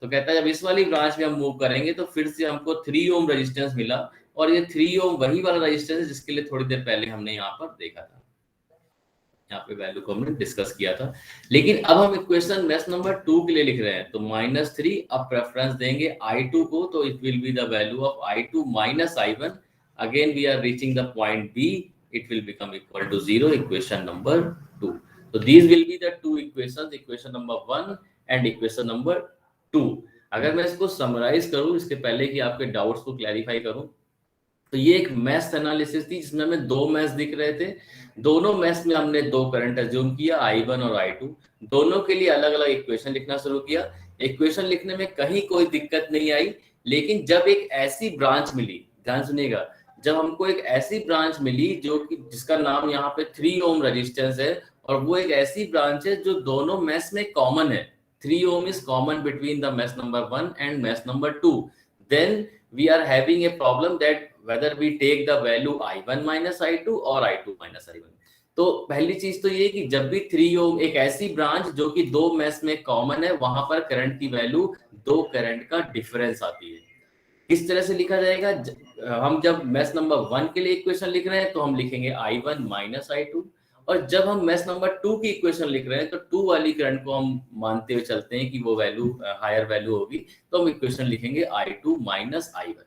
तो कहता है जब इस वाली ब्रांच में हम मूव करेंगे तो फिर से हमको 3 ओम रेजिस्टेंस मिला, और ये 3 ओम वही वाला रेजिस्टेंस है जिसके लिए थोड़ी देर पहले हमने यहाँ पर देखा था, यहाँ पे वैल्यू को हमने डिस्कस किया था। लेकिन अब हम इक्वेशन मैश नंबर 2 के लिए लिख रहे हैं, तो -3, अब प्रेफरेंस देंगे I2 को, तो it will be the value of I2 minus I1। Again we are reaching the point B, it will become equal to 0, equation number 2. So these will be the two equations, equation number 1 and equation number 2. अगर मैं इसको summarise करूं, इसके पहले कि आपके doubts को clarify करूं, तो ये एक मैश एनालिसिस थी जिसमें हमें 2 मैश दिख रहे थे। दोनों मैश में हमने 2 करंट अज्यूम किया, I1 और I2। दोनों के लिए अलग अलग इक्वेशन लिखना शुरू किया। इक्वेशन लिखने में कहीं कोई दिक्कत नहीं आई, लेकिन जब एक ऐसी ब्रांच मिली, ध्यान सुनिएगा, जब हमको एक ऐसी ब्रांच मिली जो कि जिसका नाम यहाँ पे 3 ओम रेजिस्टेंस है, और वो एक ऐसी ब्रांच है जो दोनों मैश में कॉमन है, 3 ohm is common between the mesh number 1 and mesh number 2, then we are having a problem that whether we take the value I1 minus I2 और I2 माइनस I1। तो पहली चीज तो ये कि जब भी 3 ओम, एक ऐसी ब्रांच जो कि 2 मैश में कॉमन है, वहां पर करंट की वैल्यू 2 करंट का डिफरेंस आती है। किस तरह से लिखा जाएगा, हम जब मैश नंबर 1 के लिए इक्वेशन लिख रहे हैं तो हम लिखेंगे I1 माइनस I2, और जब हम मैश नंबर 2 की इक्वेशन लिख रहे हैं तो 2 वाली करंट को हम मानते हुए चलते हैं कि वो वैल्यू हायर वैल्यू होगी, तो हम इक्वेशन लिखेंगे I2 माइनस I1।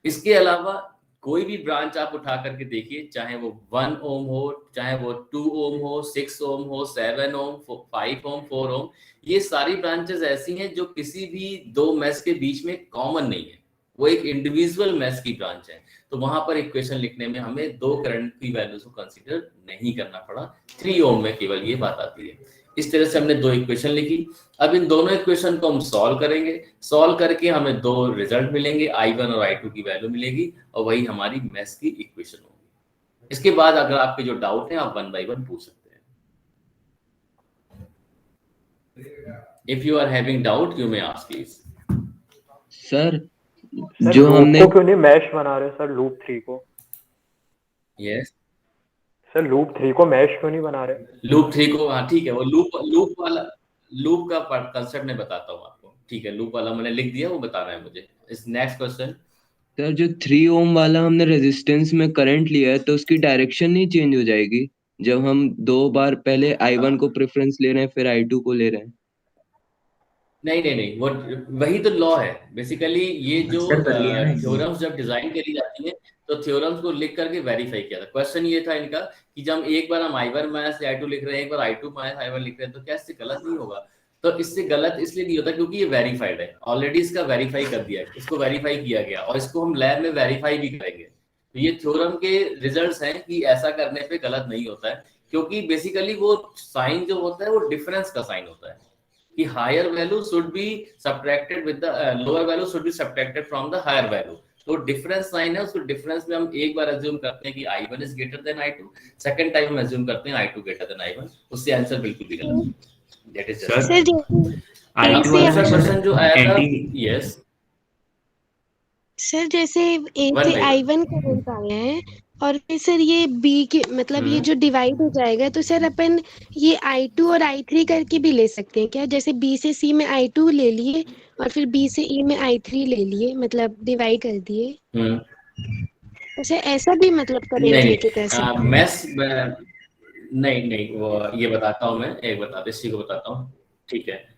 इसके अलावा कोई भी ब्रांच आप उठा करके देखिए, चाहे वो 1 ओम हो, चाहे वो 2 ओम हो, 6 ओम हो, 7 ओम, 5 ओम, 4 ओम, ये सारी ब्रांचेस ऐसी हैं जो किसी भी दो मेस के बीच में कॉमन नहीं है, वो एक इंडिविजुअल मेस की ब्रांच है। तो वहां पर इक्वेशन लिखने में हमें दो करंट की वैल्यूज को कंसीडर नहीं करना पड़ा, 3 ओम में केवल ये बात आती है। इस तरह से हमने दो इक्वेशन लिखी। अब इन दोनों इक्वेशन को हम सॉल्व करेंगे, सॉल्व करके हमें दो रिजल्ट मिलेंगे, I1 और I2 की वैल्यू मिलेगी और वही हमारी मेस की इक्वेशन होगी। इसके बाद अगर आपके जो डाउट है आप 1 बाय 1 पूछ सकते हैं। If you are having doubt you may ask please. Sir sir जो लूप हमने को क्यों नहीं मैश बना रहे सर, लूप 3 को? यस सर लूप 3 को मैश क्यों नहीं बना रहे? लूप 3 को, हाँ ठीक है, वो लूप वाला, लूप का कंसेप्ट मैं बताता हूँ आपको, ठीक है, लूप वाला मैंने लिख दिया, वो बताना है मुझे। इस नेक्स्ट क्वेश्चन। सर जो 3 ओम वाला हमने रेजिस्टेंस में करंट लिया है तो उसकी डायरेक्शन नहीं चेंज हो जाएगी जब हम दो बार पहले I1 को प्रेफरेंस ले रहे हैं फिर I2 को ले रहे हैं? नहीं, वो वही तो लॉ है बेसिकली। ये जो Answer कर लिया ना थ्योरम्स जब डिजाइन करी जाती है तो थ्योरम्स को लिख करके वेरीफाई किया था। क्वेश्चन ये था इनका कि जब एक बार हम I1 माइनस I2 लिख रहे हैं, एक बार I2 माइनस I1 लिख रहे हैं, तो क्या इससे गलत नहीं होगा? तो इससे गलत इसलिए नहीं होता क्योंकि ये वेरीफाइड है, ऑलरेडी इसका वेरीफाई कर दिया है, इसको वेरीफाई किया गया और इसको हम लैब में वेरीफाई भी करेंगे। तो ये थ्योरम के रिजल्ट्स हैं कि ऐसा करने पे गलत नहीं होता है, क्योंकि बेसिकली वो साइन जो होता है वो डिफरेंस का साइन होता है कि higher value should be subtracted with the lower value should be subtracted from the higher value. तो डिफरेंस साइन है, उसको डिफरेंस में हम एक बार अज्यूम करते हैं कि I1 is greater than I2, second time हम अज्यूम करते हैं I2 ग्रेटर देन I1, उससे आंसर बिल्कुल भी गलत नहीं। That is sir sir I2 दूसरा क्वेश्चन जो आया था, एंटी यस सर जैसे ए से I1 करंट आया है और फिर सर ये B के मतलब ये जो डिवाइड हो जाएगा तो सर अपन ये I2 और I3 करके भी ले सकते हैं क्या? जैसे B से C में I2 ले लिए और फिर B से E में I3 ले लिए, मतलब डिवाइड कर दिए। तो सर ऐसा भी मतलब करंट लेके कर सकते हैं? मैथ्स नहीं वो ये बताता हूँ मैं, एक बताते इसी को बताता हूँ, ठीक है।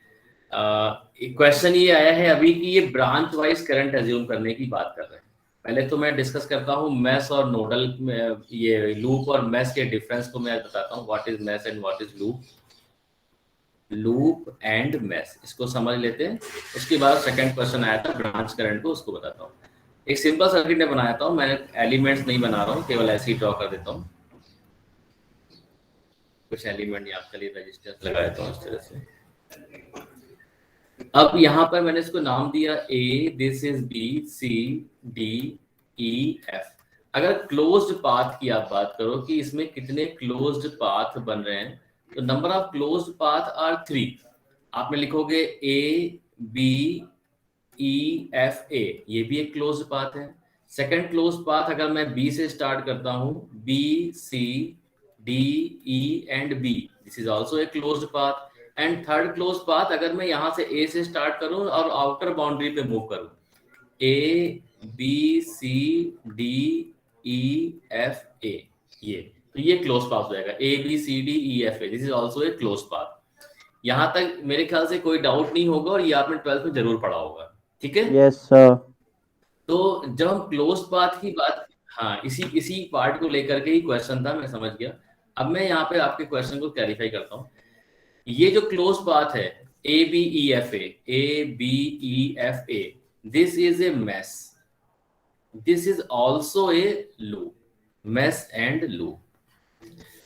क्वेश्चन ये आया है अभी कि ये ब्रांच वाइज करंट एज्यूम करने की बात कर रहे हैं। पहले तो मैं डिस्कस करता हूँ मैश और नोडल, ये लूप और मैश के डिफरेंस को मैं बताता हूँ, what is mesh and what is loop, loop and mesh, इसको समझ लेते हैं। उसके बाद सेकंड क्वेश्चन आया था ब्रांच करंट को, उसको बताता हूँ। एक सिंपल सर्किट में बनाता हूँ, मैंने एलिमेंट्स नहीं बना रहा हूँ, केवल ऐसे ही ड्रॉ कर देता हूँ, कुछ एलिमेंट यहाँ के लिए रेजिस्टेंस लगा देता हूँ इस तरह से। अब यहाँ पर मैंने इसको नाम दिया A, this is B, C, D, E, F। अगर क्लोज्ड पाथ की आप बात करो कि इसमें कितने क्लोज्ड पाथ बन रहे हैं, तो number of closed path are 3। आप में लिखोगे A, B, E, F, A, ये भी एक क्लोज्ड पाथ है। सेकंड क्लोज्ड पाथ अगर मैं B से स्टार्ट करता हूँ, B, C, D, E and B, this is also A closed path. And third close path अगर मैं यहाँ से A से स्टार्ट करूं और आउटर बाउंड्री पे मूव करूं, A, B, C, D, E, F, A, ये क्लोज पाथ हो जाएगा। A, B, C, D, E, F, A, this is also A close path. यहाँ तक मेरे ख्याल से कोई डाउट नहीं होगा और ये आपने 12th में जरूर पढ़ा होगा, ठीक है? Yes sir. तो जब हम क्लोज पाथ की बात, हाँ इसी पार्ट को लेकर के ही क्वेश्चन था, मैं समझ गया। अब मैं यहाँ पे आपके क्वेश्चन को क्लैरिफाई करता हूँ। ये जो क्लोज पाथ है A, B, E, F, A, this is a mesh, this is also a loop, mesh and loop.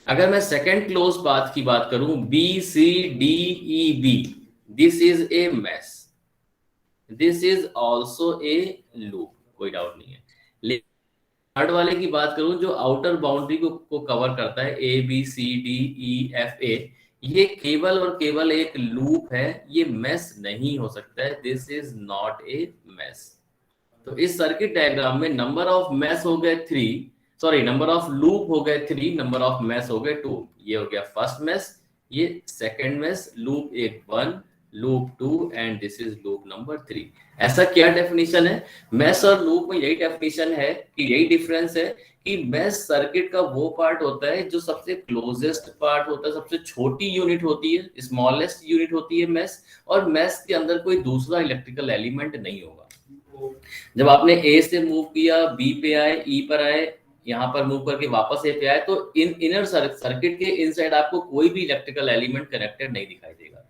अगर मैं सेकेंड क्लोज पाथ की बात करूं B, C, D, E, B, this is a mesh, this is also a loop, कोई doubt नहीं है। लेकिन third वाले की बात करूं जो आउटर बाउंड्री को कवर करता है A, B, C, D, E, F, A, ये केवल और केवल एक लूप है, ये मैश नहीं हो सकता है, this is not a mesh. तो इस सर्किट डायग्राम में नंबर ऑफ मैश हो गए 3, सॉरी नंबर ऑफ लूप हो गए 3, नंबर ऑफ मैश हो गए 2। ये हो गया फर्स्ट मैश, ये second mesh, loop 1, loop 2 and this is loop number 3। ऐसा क्या डेफिनेशन है? मैश और लूप में यही डेफिनेशन है कि यही डिफरेंस है कि मैश सर्किट का वो पार्ट होता है जो सबसे क्लोजेस्ट पार्ट होता है, सबसे छोटी यूनिट होती है, स्मॉलेस्ट यूनिट होती है मैश, और मैश के अंदर कोई दूसरा इलेक्ट्रिकल एलिमेंट नहीं होगा। जब आपने ए से मूव किया, बी पे आए, ई पर आए, यहाँ पर मूव करके वापस ए पे आए, तो इनर सर्किट के इनसाइड आपको कोई भी इलेक्ट्रिकल एलिमेंट कनेक्टेड नहीं दिखाई देगा।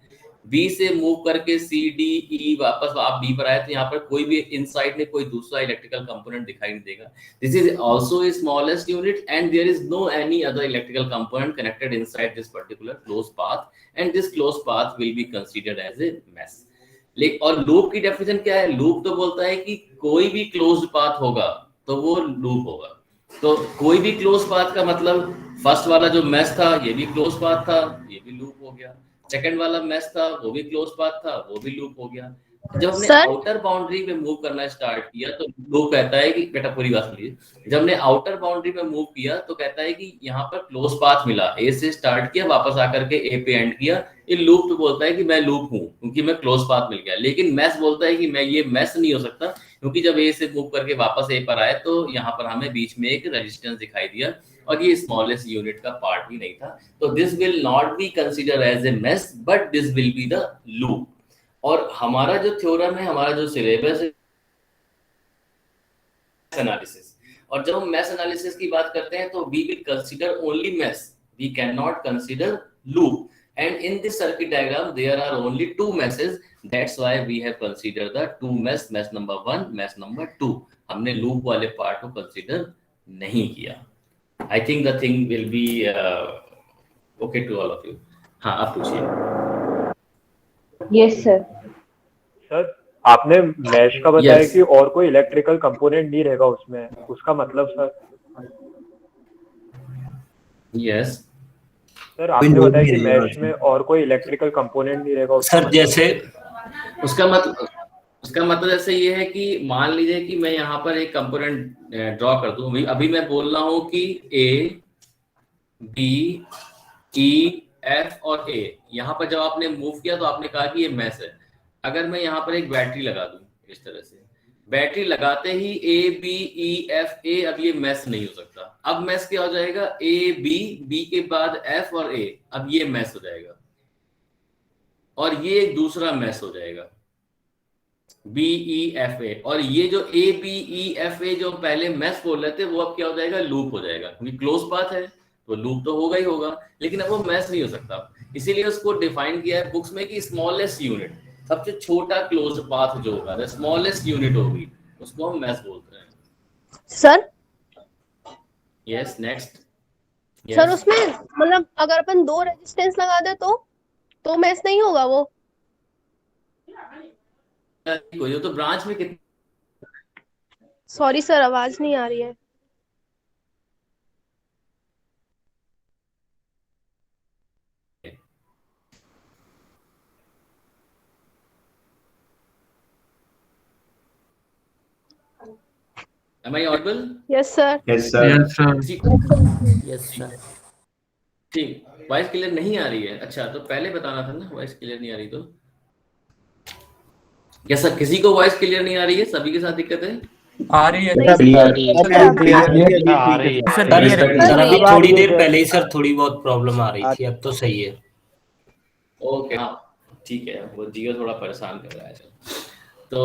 बी से मूव करके सी डी ई वापस आप बी पर आए तो यहाँ पर कोई भी इनसाइड में कोई दूसरा इलेक्ट्रिकल कंपोनेंट दिखाई नहीं देगा। This is also a smallest unit and there is no any other electrical component connected inside this particular close path and this close path will be considered as a mesh. और loop की definition क्या है? Loop तो बोलता है कि कोई भी क्लोज्ड पाथ होगा तो वो लूप होगा। तो कोई भी क्लोज पाथ का मतलब फर्स्ट वाला जो मैश था ये भी क्लोज पाथ था, ये भी लूप हो गया। सेकंड वाला मैश था वो भी क्लोज पाथ था, वो भी लूप हो गया। जब हमने आउटर बाउंड्री पे मूव करना स्टार्ट किया तो लूप कहता है कि बेटा पूरी बात सुनिए, जब हमने आउटर बाउंड्री पे मूव किया तो कहता है कि यहाँ पर क्लोज पाथ मिला, ए से स्टार्ट किया वापस आकर के ए पे एंड किया, ये लूप तो बोलता है कि मैं लूप हूँ क्योंकि मैं क्लोज पाथ मिल गया। लेकिन मैश बोलता है कि मैं ये मैश नहीं हो सकता क्योंकि जब ए से मूव करके वापस ए पर आए तो यहाँ पर हमें बीच में एक रेजिस्टेंस दिखाई दिया और ये स्मॉलेस्ट यूनिट का पार्ट भी नहीं था। तो this will not be consider as a mesh but this will be the loop. और हमारा जो थ्योरम है, हमारा जो सिलेबस है एनालिसिस, और जब हम मैश एनालिसिस की बात करते हैं तो we will consider only mesh, we can not consider loop. And in this circuit diagram, there are only two meshes. That's why we have considered the two mesh, mesh number 1, mesh number 2. हमने loop वाले part को consider नहीं किया। I think the thing will be okay to all of you. हाँ, आप पूछिए। Yes sir. Sir आपने mash का बताया Yes. कि और कोई इलेक्ट्रिकल कंपोनेंट नहीं रहेगा उसमें, उसका मतलब सर? Yes. सर आपने बताया कि मैश में और कोई इलेक्ट्रिकल कंपोनेंट नहीं रहेगा उसका सर जैसे उसका मतलब ऐसे ये है कि मान लीजिए कि मैं यहाँ पर एक कंपोनेंट ड्रॉ कर दूं। अभी मैं बोल रहा हूँ कि ए बी ई एफ और ए, यहाँ पर जब आपने मूव किया तो आपने कहा कि ये मैश है। अगर मैं यहाँ पर एक बैटरी लगा दूं इस तरह से, बैटरी लगाते ही ए बी ई एफ ए, अब ये मैश नहीं हो सकता। अब मैश क्या हो जाएगा? ए बी, बी के बाद एफ और ए, अब ये मैश हो जाएगा और ये एक दूसरा मैश हो जाएगा बी ई एफ ए। और ये जो ए बी ई एफ ए जो पहले मैश बोल रहे थे वो अब क्या हो जाएगा? लूप हो जाएगा क्योंकि क्लोज पाथ है तो लूप तो होगा ही होगा, लेकिन अब वो मैश नहीं हो सकता। इसीलिए उसको डिफाइन किया है बुक्स में कि स्मॉलेस्ट यूनिट, सबसे छोटा क्लोज पाथ जो होगा, द स्मॉलेस्ट यूनिट होगी, उसको हम मैश बोलते हैं। Sir yes, next. सर उसमें मतलब अगर अपन 2 रेजिस्टेंस लगा दे तो मैच नहीं होगा वो? कोई तो ब्रांच में कितने? सॉरी सर, आवाज नहीं आ रही है। Am I audible? Yes sir. Yes, sir. Yes sir. ठीक, वॉइस क्लियर नहीं आ रही है? अच्छा, तो पहले बताना था ना वॉइस क्लियर नहीं आ रही तो। क्या सर किसी को वॉइस क्लियर नहीं आ रही है? सभी के साथ दिक्कत है? आ रही है सर अभी थोड़ी देर पहले ही सर थोड़ी बहुत प्रॉब्लम आ रही थी, अब तो सही है। ओके, हाँ ठीक है, वो जियो थोड़ा परेशान कर रहा है सर। तो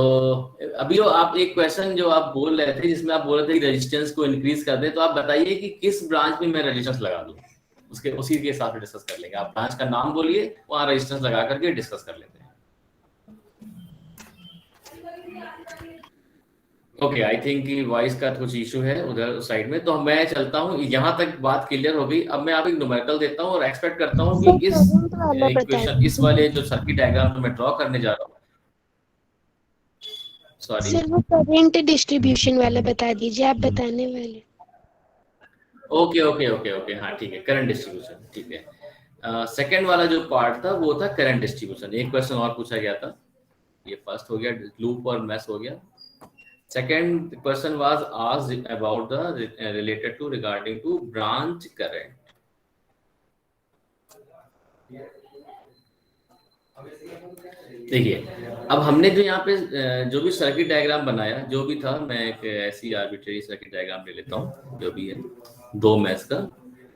अभी जो आप एक क्वेश्चन जो आप बोल रहे थे जिसमें आप बोल रहे थे कि रेजिस्टेंस को इंक्रीज कर दे, तो आप बताइए कि किस ब्रांच में मैं रेजिस्टेंस लगा दूं, उसी के हिसाब से डिस्कस कर लेंगे। आप ब्रांच का नाम बोलिए, वहां रेजिस्टेंस लगा करके डिस्कस कर लेते हैं। ओके, आई थिंक कि वॉइस का कुछ इशू है उधर साइड में, तो मैं चलता हूँ। यहाँ तक बात क्लियर हो गई। अब मैं आप एक न्यूमेरिकल देता हूँ और एक्सपेक्ट करता हूँ कि इस इक्वेशन, इस वाले जो सर्किट डायग्राम में मैं ड्रॉ करने जा रहा हूँ, सॉरी सर वो करंट डिस्ट्रीब्यूशन वाला बता दीजिए, आप बताने वाले। ओके ओके ओके ओके, हाँ ठीक है, करंट डिस्ट्रीब्यूशन, ठीक है। सेकंड वाला जो पार्ट था वो था करंट डिस्ट्रीब्यूशन। एक क्वेश्चन और पूछा गया था, ये फर्स्ट हो गया, लूप और मैश हो गया। Second question was asked about the related to regarding to branch current. देखिए, अब हमने जो यहाँ पे जो भी सर्किट डायग्राम बनाया, जो भी था, मैं एक ऐसी आर्बिट्रेरी सर्किट डायग्राम ले लेता हूँ जो भी है 2 मैश का।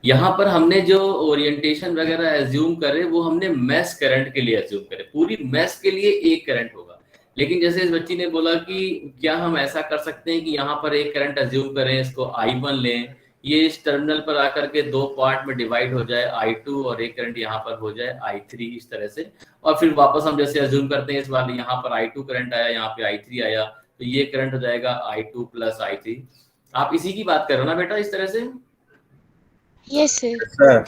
यहाँ पर हमने जो ओरिएंटेशन वगैरह एज्यूम करे वो हमने मैश करंट के लिए एज्यूम करे। पूरी मैश के लिए एक करंट होगा, लेकिन जैसे इस बच्ची ने बोला कि क्या हम ऐसा कर सकते हैं कि यहाँ पर एक करंट अज्यूम करें, इसको I1 लें, ये इस टर्मिनल पर आकर के दो पार्ट में डिवाइड हो जाए, I2, और एक करंट यहाँ पर हो जाए I3, इस तरह से, और फिर वापस हम जैसे अज्यूम करते हैं इस बार यहाँ पर I2 करंट आया, यहाँ पे I3 आया, तो ये करंट हो जाएगा I2 प्लस I3। आप इसी की बात कर रहे हो ना बेटा, इस तरह से? Yes sir.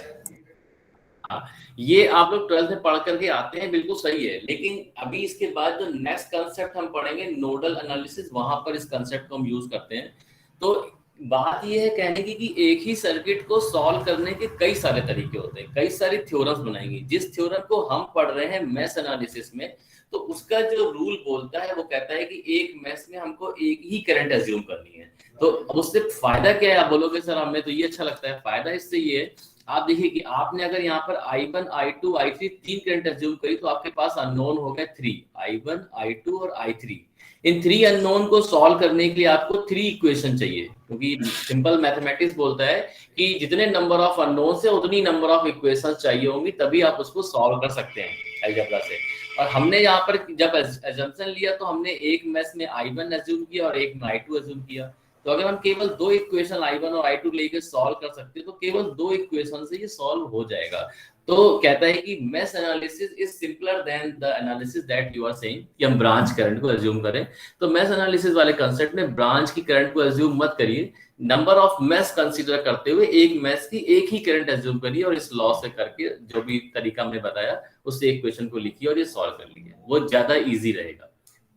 ये आप लोग 12th में पढ़ करके आते हैं, बिल्कुल सही है, लेकिन अभी इसके बाद जो नेक्स्ट कंसेप्ट हम पढ़ेंगे नोडल एनालिसिस, वहां पर इस कंसेप्ट को हम यूज करते हैं। तो बात ये है कहने की कि एक ही सर्किट को सॉल्व करने के कई सारे तरीके होते हैं, कई सारी थ्योरम्स बनाएंगे। जिस थ्योरम को हम पढ़ रहे हैं मैश एनालिसिस में, तो उसका जो रूल बोलता है वो कहता है कि एक मैश में हमको एक ही करंट अज्यूम करनी है। तो उससे फायदा क्या है? आप बोलोगे सर हमें तो ये अच्छा लगता है। फायदा इससे ये है, आप देखिए कि आपने अगर यहाँ पर I1, I2, I3 तीन करंट अज्यूम करी, तो आपके पास अननोन हो गए 3, I1, I2 और I3। इन 3 अननोन को सॉल्व करने के लिए आपको 3 इक्वेशन चाहिए, क्योंकि सिंपल मैथमेटिक्स बोलता है कि जितने नंबर ऑफ अननोन से उतनी नंबर ऑफ इक्वेशन चाहिए होंगी, तभी आप उसको सॉल्व कर सकते हैं अलजेब्रा से। और हमने यहाँ पर जब अजम्पशन लिया तो हमने एक मैश में I1 अज्यूम किया और एक में I2 अज्यूम किया। तो अगर हम केवल 2 इक्वेशन I1 और I2 लेके सॉल्व कर सकते हैं, तो केवल 2 इक्वेशन से ये सॉल्व हो जाएगा। तो कहता है कि mesh analysis is simpler than the analysis that you are saying कि हम ब्रांच करंट को अज्यूम करें। तो मैश एनालिसिस वाले कंसेप्ट में ब्रांच की करंट को अज्यूम मत करिए, नंबर ऑफ मैश कंसीडर करते हुए एक मैश की एक ही करंट अज्यूम करिए, और इस लॉ से करके जो भी तरीका हमने बताया उससे इक्वेशन को लिखिए और ये सॉल्व कर लीजिए, वो ज्यादा ईजी रहेगा।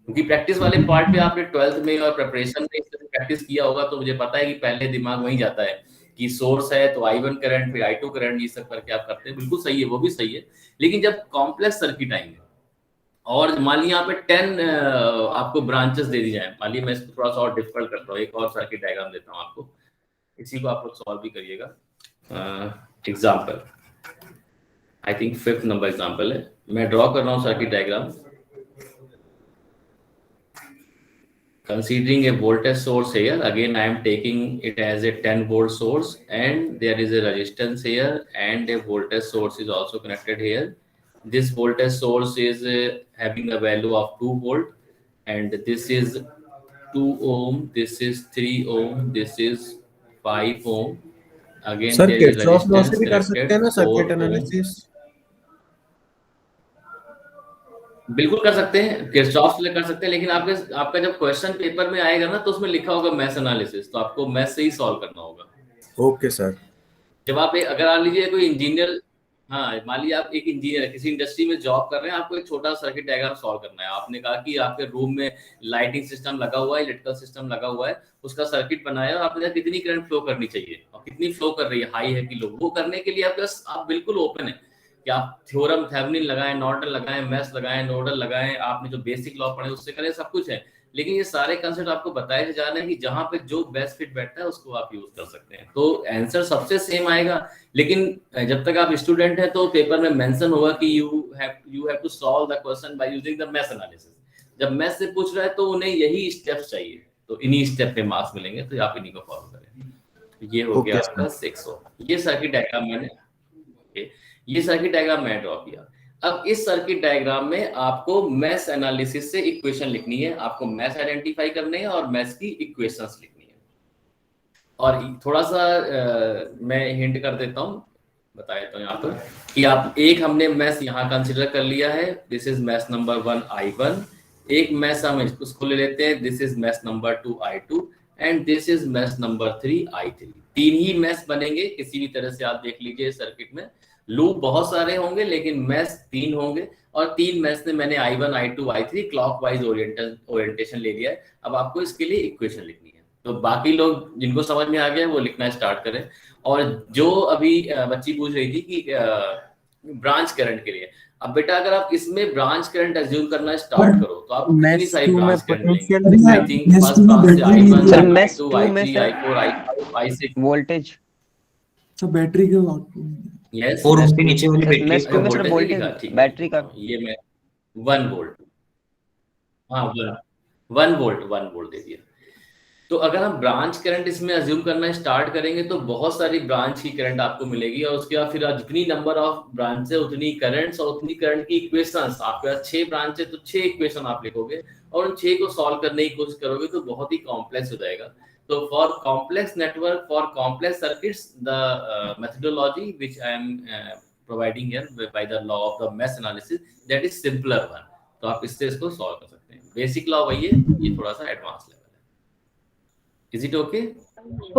क्योंकि प्रैक्टिस वाले पार्ट पे आपने 12th में और प्रिपरेशन में प्रैक्टिस किया होगा, तो मुझे पता है कि पहले दिमाग वहीं जाता है कि सोर्स है तो I1 करंट फिर I2 करंट, ये सब करके आप करते हैं, बिल्कुल सही है, वो भी सही है। लेकिन जब कॉम्प्लेक्स सर्किट आएंगे और मान लीजिए यहाँ पे 10 आपको ब्रांचेस दे दी जाए, मान लीजिए मैं इसको थोड़ा सा और डिफिकल्ट करता हूँ, एक और सर्किट डायग्राम देता हूँ आपको, इसी को आप लोग सॉल्व भी करिएगा। Example, I think 5th number example है, मैं ड्रॉ कर रहा हूँ circuit diagram. Considering a voltage source here, again I am taking it as a 10 volt source, and there is a resistance here and a voltage source is also connected here. This voltage source is having a value of 2 volt, and this is 2 ohm, this is 3 ohm, this is 5 ohm. Again Sir, there is Kirchhoff law से भी कर connected, सकते हैं ना 4 circuit ohm. Analysis? बिल्कुल कर सकते हैं, किरचॉफ से कर सकते हैं, लेकिन आपका जब क्वेश्चन पेपर में आएगा ना, तो उसमें लिखा होगा मैश एनालिसिस, तो आपको मैश से ही सॉल्व करना होगा। Okay sir. जब आप अगर मान लीजिए कोई इंजीनियर, हाँ मान लीजिए आप एक इंजीनियर किसी इंडस्ट्री में जॉब कर रहे हैं, आपको एक छोटा सर्किट डायग्राम सॉल्व करना है। आपने कहा कि आपके रूम में लाइटिंग सिस्टम लगा हुआ है, इलेक्ट्रिकल सिस्टम लगा हुआ है, उसका सर्किट बनाया और आपने कितनी करंट फ्लो करनी चाहिए और कितनी फ्लो कर रही है, हाई है कि लो, वो करने के लिए आप बिल्कुल ओपन है कि आप थ्योरम थेवेनिन लगाएं, नॉर्टन लगाएं, मैश लगाएं, नोडल लगाएं, आपने जो बेसिक लॉ पढ़े उससे करें, सब कुछ है। लेकिन ये सारे कंसेप्ट आपको बताए जा रहे हैं कि जहां पे जो बेस्ट फिट बैठता है उसको आप यूज कर सकते हैं, तो आंसर सबसे सेम आएगा। लेकिन जब तक आप स्टूडेंट हैं तो पेपर में मेंशन होगा कि you have to solve the question by using the mesh analysis. जब मैश से पूछ रहा है तो उन्हें यही स्टेप्स चाहिए, तो इन्हीं स्टेप पे मार्क्स मिलेंगे, तो आप इन्हीं को फॉलो करें। ये हो गया आपका 600। ये सर्किट डायग्राम मैंने ड्रॉ किया। अब इस सर्किट डायग्राम में आपको मैश एनालिसिस से इक्वेशन लिखनी है, आपको मैश आइडेंटिफाई करने हैं और मैश की इक्वेशंस लिखनी है। और थोड़ा सा मैं हिंट कर देता हूँ, बता देता हूँ यहाँ पर कि आप एक हमने मैश यहाँ कंसिडर कर लिया है, this is mesh number 1 I1। एक मैश हम उसको ले लेते हैं, this is mesh number 2 I2, and this is mesh number 3 I3। 3 ही मैश बनेंगे, किसी भी तरह से आप देख लीजिए सर्किट में। लूप बहुत सारे होंगे लेकिन मैश 3 होंगे, और 3 मैश में मैंने I1, I2, I3 clockwise orientation ले लिया है। अब आपको इसके लिए इक्वेशन लिखनी है, तो बाकी लोग जिनको समझ में आ गया वो लिखना स्टार्ट करें। और जो अभी बच्ची पूछ रही थी कि ब्रांच करंट के लिए, अब बेटा अगर आप इसमें ब्रांच करंट अज्यूम करना स्टार्ट करो तो आप कितनी सारी ब्रांच करंट लेंगे? आई थिंक फर्स्ट ब्रांच से I1, I2, I3, I4, I5, I6 voltage तो बैटरी का यस, और उसके नीचे वाली बैटरी का ये मैं 1 वोल्ट, हाँ 1 वोल्ट दे दिया। तो अगर हम ब्रांच करंट इसमें अज्यूम करना स्टार्ट करेंगे तो बहुत सारी ब्रांच की करंट आपको मिलेगी, और उसके बाद फिर जितनी नंबर ऑफ ब्रांच है उतनी करंट्स और उतनी करंट की इक्वेशंस। आपके पास 6 ब्रांच है तो 6 इक्वेशन आप लिखोगे और उन 6 को सॉल्व करने की कोशिश करोगे तो बहुत ही कॉम्प्लेक्स हो जाएगा। तो for complex network, for complex circuits, the methodology which I am providing here by the law of the mesh analysis, that is simpler one. तो आप इससे इसको सॉल्व कर सकते हैं। बेसिक लॉ वही है, ये थोड़ा सा एडवांस लेवल है। Is it okay?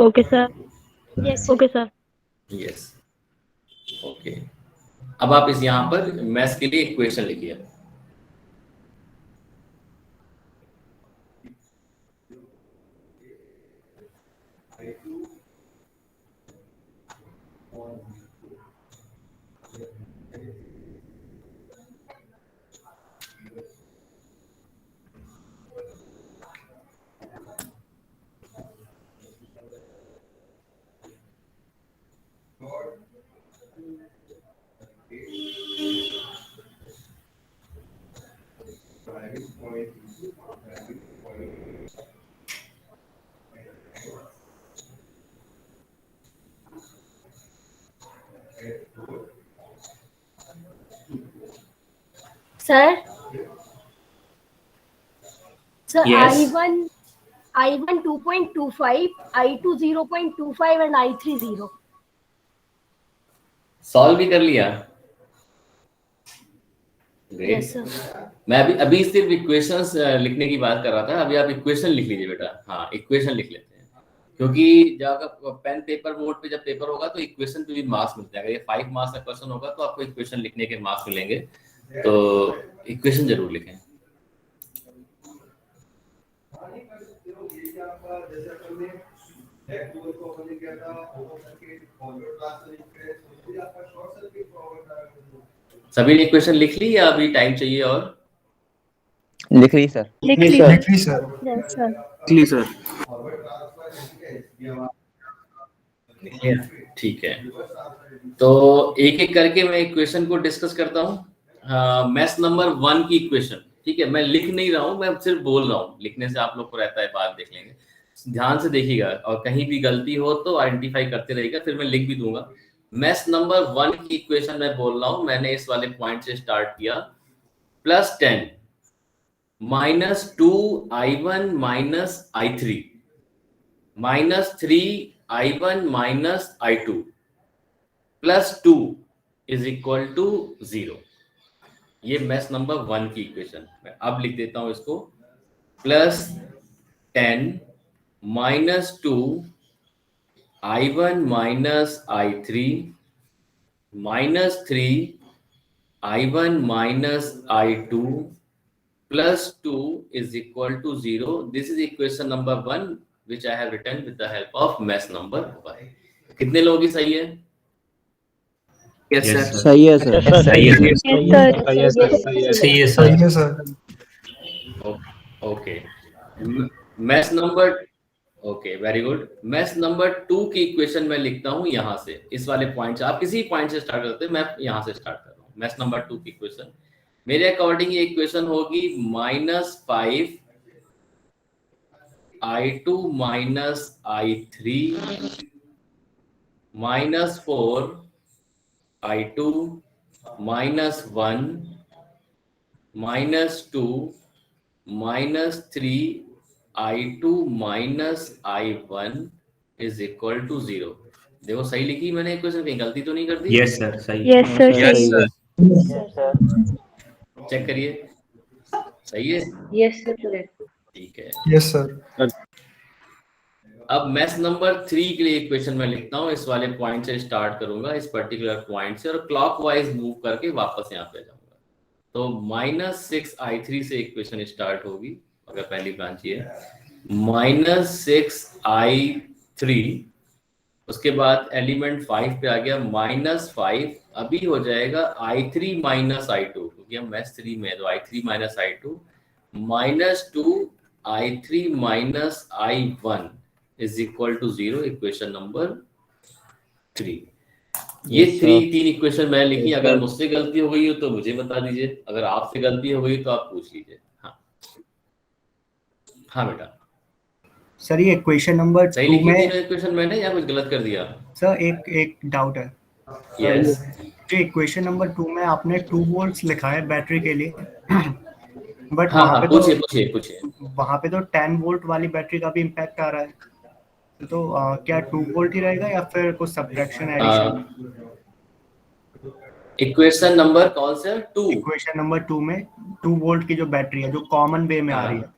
Okay, sir. Yes. Okay, sir. Yes. Okay. अब आप इस यहाँ पर मैथ्स के लिए इक्वेशन लिखिए। Sir, Yes. I1 2.25, I2 0.25 and I3 0. Solve भी कर लिया? Great. Yes, sir. मैं अभी सिर्फ इक्वेशंस लिखने की बात कर रहा था। अभी आप इक्वेशन लिख लीजिए बेटा। हाँ, इक्वेशन लिख लेते हैं, क्योंकि जब आपका पेन पेपर मोड पे जब पेपर होगा तो इक्वेशन पे भी मार्क्स मिलते हैं। अगर ये 5 मार्क्स का क्वेश्चन होगा तो आपको इक्वेशन लिखने के मार्क्स मिलेंगे, तो इक्वेशन जरूर लिखें। सभी ने इक्वेशन लिख ली या अभी टाइम चाहिए और? लिख ली सर। लिख ली sir. Yes, sir. Clear, sir. ठीक है, तो एक एक करके मैं इक्वेशन को डिस्कस करता हूँ। मैथ्स नंबर 1 की इक्वेशन, ठीक है, मैं लिख नहीं रहा हूँ, मैं सिर्फ बोल रहा हूँ। लिखने से आप लोग को रहता है, बाद देख लेंगे। ध्यान से देखिएगा और कहीं भी गलती हो तो आइडेंटिफाई करते रहिएगा, फिर मैं लिख भी दूंगा। मैथ्स नंबर 1 की इक्वेशन मैं बोल रहा हूँ। मैंने इस वाले पॉइंट से स्टार्ट किया, +10 -2I1 -I3 -3I1 -I2 +2 is equal to 0। ये मैथ्स नंबर 1 की इक्वेशन। मैं अब लिख देता हूं इसको, +10 -2 I1 -I3 -3 I1 -I2 +2 is equal to 0. This is equation number 1 which I have written with the help of math number 1. कितने लोगों की सही है? Yes, sir. सही है सर। सही है सर। सही है sir. Okay. Math number, okay, very good. Math number 2 की इक्वेशन मैं लिखता हूं यहां से, इस वाले पॉइंट से। आप किसी पॉइंट से स्टार्ट करते हैं, मैं यहां से स्टार्ट कर रहा हूं। मैथ नंबर 2 की इक्वेशन मेरे अकॉर्डिंग ये इक्वेशन होगी -5 I2 -I3 -4 I2 -1 -2 -3 I2 -I1 is equal to 0। देखो सही लिखी मैंने इक्वेशन, कहीं गलती तो नहीं कर दी? Yes, sir. सही। Yes, sir. Yes, sir. Check करिए, सही है? Yes, sir. ठीक है। Yes, sir. अब मैथ नंबर 3 के लिए इक्वेशन मैं लिखता हूँ। इस वाले पॉइंट से स्टार्ट करूंगा, इस पर्टिकुलर पॉइंट से, और क्लॉकवाइज मूव करके वापस यहाँ पे जाऊंगा। तो -6 I3 से इक्वेशन स्टार्ट होगी, अगर पहली ब्रांच ये -6 I3, उसके बाद एलिमेंट 5 पे आ गया -5, अभी हो जाएगा I3 -I2, क्योंकि हम मैथ 3 में है, तो I3 -I2 -2 I3 -I1 is equal to 0। Equation number 3। ये 3 इक्वेशन मैं लिखी। अगर मुझसे गलती हो गई हो तो मुझे बता दीजिए, अगर आपसे गलती हो गई तो आप पूछ लीजिए। हाँ बेटा। सर ये क्वेश्चन नंबर सही 2 लिखी थी में ना इक्वेशन मैंने या कुछ गलत कर दिया? सर एक डाउट है। यस जो इक्वेशन नंबर 2 में आपने 2 वोल्ट्स लिखा है बैटरी के लिए, बट हाँ हाँ पूछिए पूछिए पूछिए। वहाँ पे तो 10 वोल्ट वाली बैटरी का भी इम्पैक्ट आ रहा है, तो क्या 2 वोल्ट ही रहेगा या फिर कुछ सब्ट्रैक्शन एडिशन? इक्वेशन नंबर कौन सा? 2। इक्वेशन नंबर 2 में 2 वोल्ट की जो बैटरी है जो कॉमन वे में आ रही है,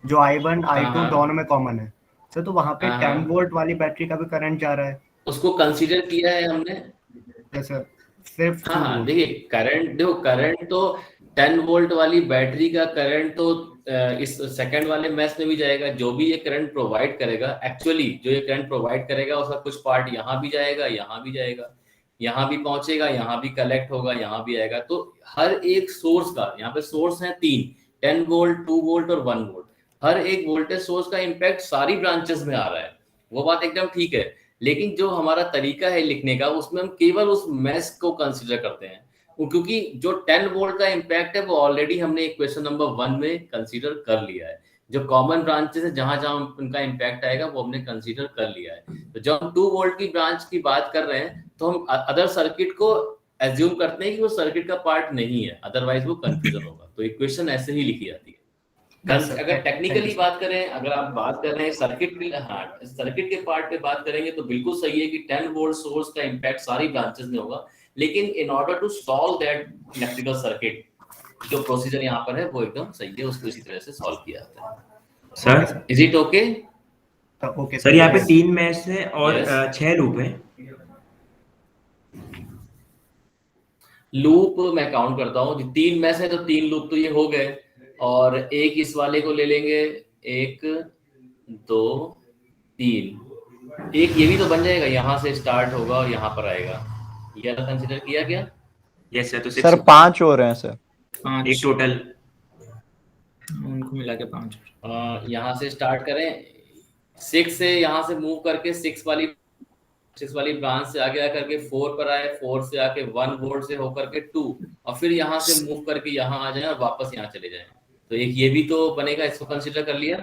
जो I1 I2 दोनों में कॉमन है सर, तो वहाँ पे 10 वोल्ट वाली बैटरी का भी करंट जा रहा है, उसको कंसीडर किया है हमने। सर सिर्फ 2 हाँ वोल्ट। देखिए करंट तो 10 वोल्ट वाली बैटरी का करंट तो इस सेकंड वाले मैच में भी जाएगा। जो भी ये करंट प्रोवाइड करेगा, एक्चुअली जो ये करंट प्रोवाइड करेगा उसका कुछ पार्ट यहाँ भी जाएगा, यहाँ भी जाएगा, यहाँ भी पहुंचेगा, यहाँ भी कलेक्ट होगा, यहाँ भी आएगा। तो हर एक सोर्स का, यहाँ पे सोर्स है 3, 10 वोल्ट, 2 वोल्ट और 1 वोल्ट। हर एक वोल्टेज सोर्स का इम्पैक्ट सारी ब्रांचेस में आ रहा है, वो बात एकदम ठीक है। लेकिन जो हमारा तरीका है लिखने का, उसमें हम केवल उस मैच को कंसीडर करते हैं, क्योंकि जो 10 वोल्ट का इम्पैक्ट है वो ऑलरेडी हमने इक्वेशन नंबर 1 में कंसीडर कर लिया है। जो कॉमन ब्रांचेस है जहां जहां उनका इम्पैक्ट आएगा वो हमने कंसीडर कर लिया है। तो जब हम 2 वोल्ट की ब्रांच की बात कर रहे हैं तो हम अदर सर्किट को एज्यूम करते हैं कि वो सर्किट का पार्ट नहीं है, अदरवाइज वो कंफ्यूजन होगा। तो इक्वेशन ऐसे ही लिखी जाती है। अगर टेक्निकली बात करें, अगर आप बात कर रहे हैं सर्किट के, हाँ सर्किट के पार्ट पे बात करेंगे तो बिल्कुल सही है कि 10 वोल्ट सोर्स का इम्पैक्ट सारी ब्रांचेस में होगा। लेकिन in order to solve that electrical circuit, जो प्रोसीजर यहाँ पर है वो एकदम सही है, उसको इसी तरह से सॉल्व किया जाता है। Sir is it okay? Okay sir यहाँ पे 3 मैच है और 6 लूप है। लूप मैं काउंट करता हूँ, 3 मैच है तो 3 लूप तो ये हो गए, और एक इस वाले को ले लेंगे, 1 2 3, एक ये भी तो बन जाएगा, यहाँ से स्टार्ट होगा और यहाँ पर आएगा। ये कंसीडर किया गया? Yes sir. तो सर 5 हो रहे हैं सर, एक टोटल उनको मिला के 5। यहाँ से स्टार्ट करें, 6 से यहाँ से मूव करके 6 वाली ब्रांच से आगे आकर के 4 पर आए, 4 से आके 1 वोल्ट से होकर के 2, और फिर यहाँ से मूव करके यहाँ आ जाए और वापस यहाँ चले जाएं। तो एक ये भी तो बनेगा, इसको कंसीडर कर लिया।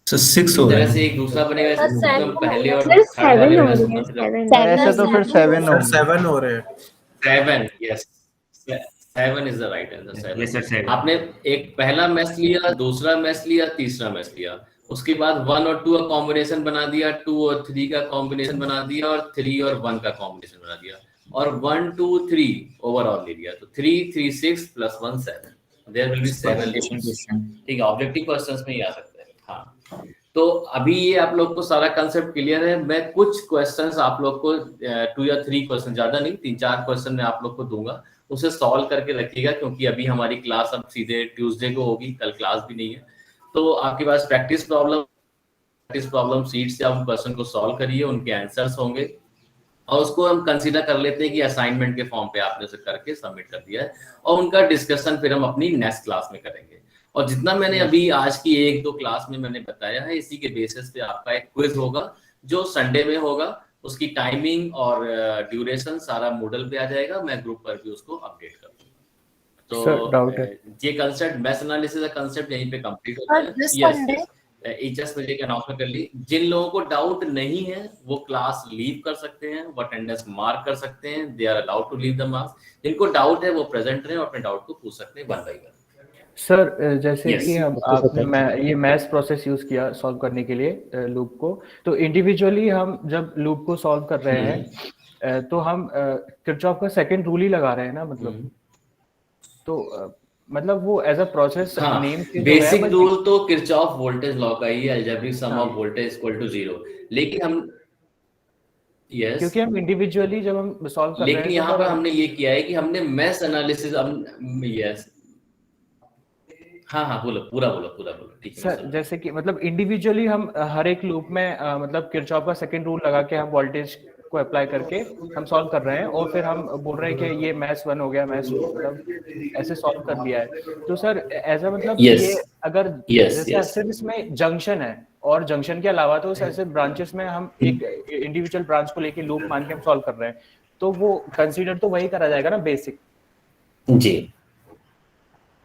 सर 6 हो रहा है। से एक दूसरा बनेगा, इसको पहले और सर थर्ड वाले 7 में हो कंसीडर रहे हैं, कर। ऐसे तो फिर 7 होंगे। 7 हो रहे हैं। 7, yes 7 is the right answer. Yes sir 7। आपने एक पहला मैच लिया, दूसरा मैच लिया, तीसरा मैच लिया, उसके बाद 1 और 2 का कॉम्बिनेशन बना दिया, 2 और 3 का कॉम्बिनेशन बना दिया, और 3 और 1 का कॉम्बिनेशन बना दिया, और 1 2 3 ओवरऑल ले लिया। तो 3 3 6 प्लस 1 7, देयर विल बी 7 ठीक है। ऑब्जेक्टिव क्वेश्चंस में ही आ सकता है। हाँ, तो अभी ये आप लोग को सारा कंसेप्ट क्लियर है। मैं कुछ क्वेश्चंस आप लोग को 2 या 3 क्वेश्चन, ज्यादा नहीं, 3-4 क्वेश्चन मैं आप लोग को दूंगा, उसे सॉल्व करके रखिएगा, क्योंकि अभी हमारी क्लास अब सीधे ट्यूसडे को होगी, कल क्लास भी नहीं है। तो आपके पास प्रैक्टिस प्रॉब्लम सीट से आप क्वेश्चन को सॉल्व करिए, उनके आंसर्स होंगे, और उसको हम कंसीडर कर लेते हैं कि असाइनमेंट के फॉर्म पे आपने उसे करके सबमिट कर दिया है, और उनका डिस्कशन फिर हम अपनी नेक्स्ट क्लास में करेंगे। और जितना मैंने अभी आज की 1-2 क्लास में मैंने बताया है, इसी के बेसिस पे आपका एक क्विज होगा जो संडे में होगा। उसकी टाइमिंग और ड्यूरेशन सारा मूडल पे आ जाएगा, मैं ग्रुप पर भी उसको अपडेट कर दूंगा। तो ये कंसेप्ट, मैथ एनालिसिस का कंसेप्ट यहीं पे कंप्लीट होता है। यस, जस्ट मुझे अनाउंसमेंट कर ली। जिन लोगों को डाउट नहीं है वो क्लास लीव कर सकते हैं, वो अटेंडेंस मार्क कर सकते हैं, they are allowed to leave the marks. जिनको डाउट है वो प्रेजेंट रहे और अपने डाउट को पूछ सकते हैं 1 बाय 1। सर जैसे कि हम आपने ये मैथ्स प्रोसेस यूज किया सॉल्व करने के लिए लूप को, तो इंडिविजुअली हम जब लूप को सॉल्व कर रहे हैं तो हम किरचॉफ का सेकंड रूल ही लगा रहे हैं ना, मतलब तो मतलब वो as a process name basic rule तो किरचॉफ वोल्टेज लॉ का ही है, algebraic sum of voltage equal to 0। लेकिन हम क्योंकि हम इंडिविजुअली जब हम सॉल्व कर रहे हैं, लेकिन यहाँ पर हमने ये किया है कि हमने मैथ एनालिसिस हाँ बोलो, पूरा बोलो ठीक है सर। जैसे कि मतलब इंडिविजुअली हम हर एक लूप में मतलब किरचॉफ का सेकंड रूल लगा के हम वोल्टेज को अप्लाई करके हम सॉल्व कर रहे हैं, और फिर हम बोल रहे हैं कि ये मैथ्स 1 हो गया, मैथ्स 2, मतलब ऐसे सॉल्व कर दिया है। तो सर ऐसा मतलब ये अगर जैसे सिर्फ इसमें जंक्शन है और जंक्शन के अलावा तो ऐसे ब्रांचेस में हम एक इंडिविजुअल ब्रांच को लेके लूप मान के हम सॉल्व कर रहे हैं, तो वो कंसीडर तो वही करा जाएगा ना, बेसिक जी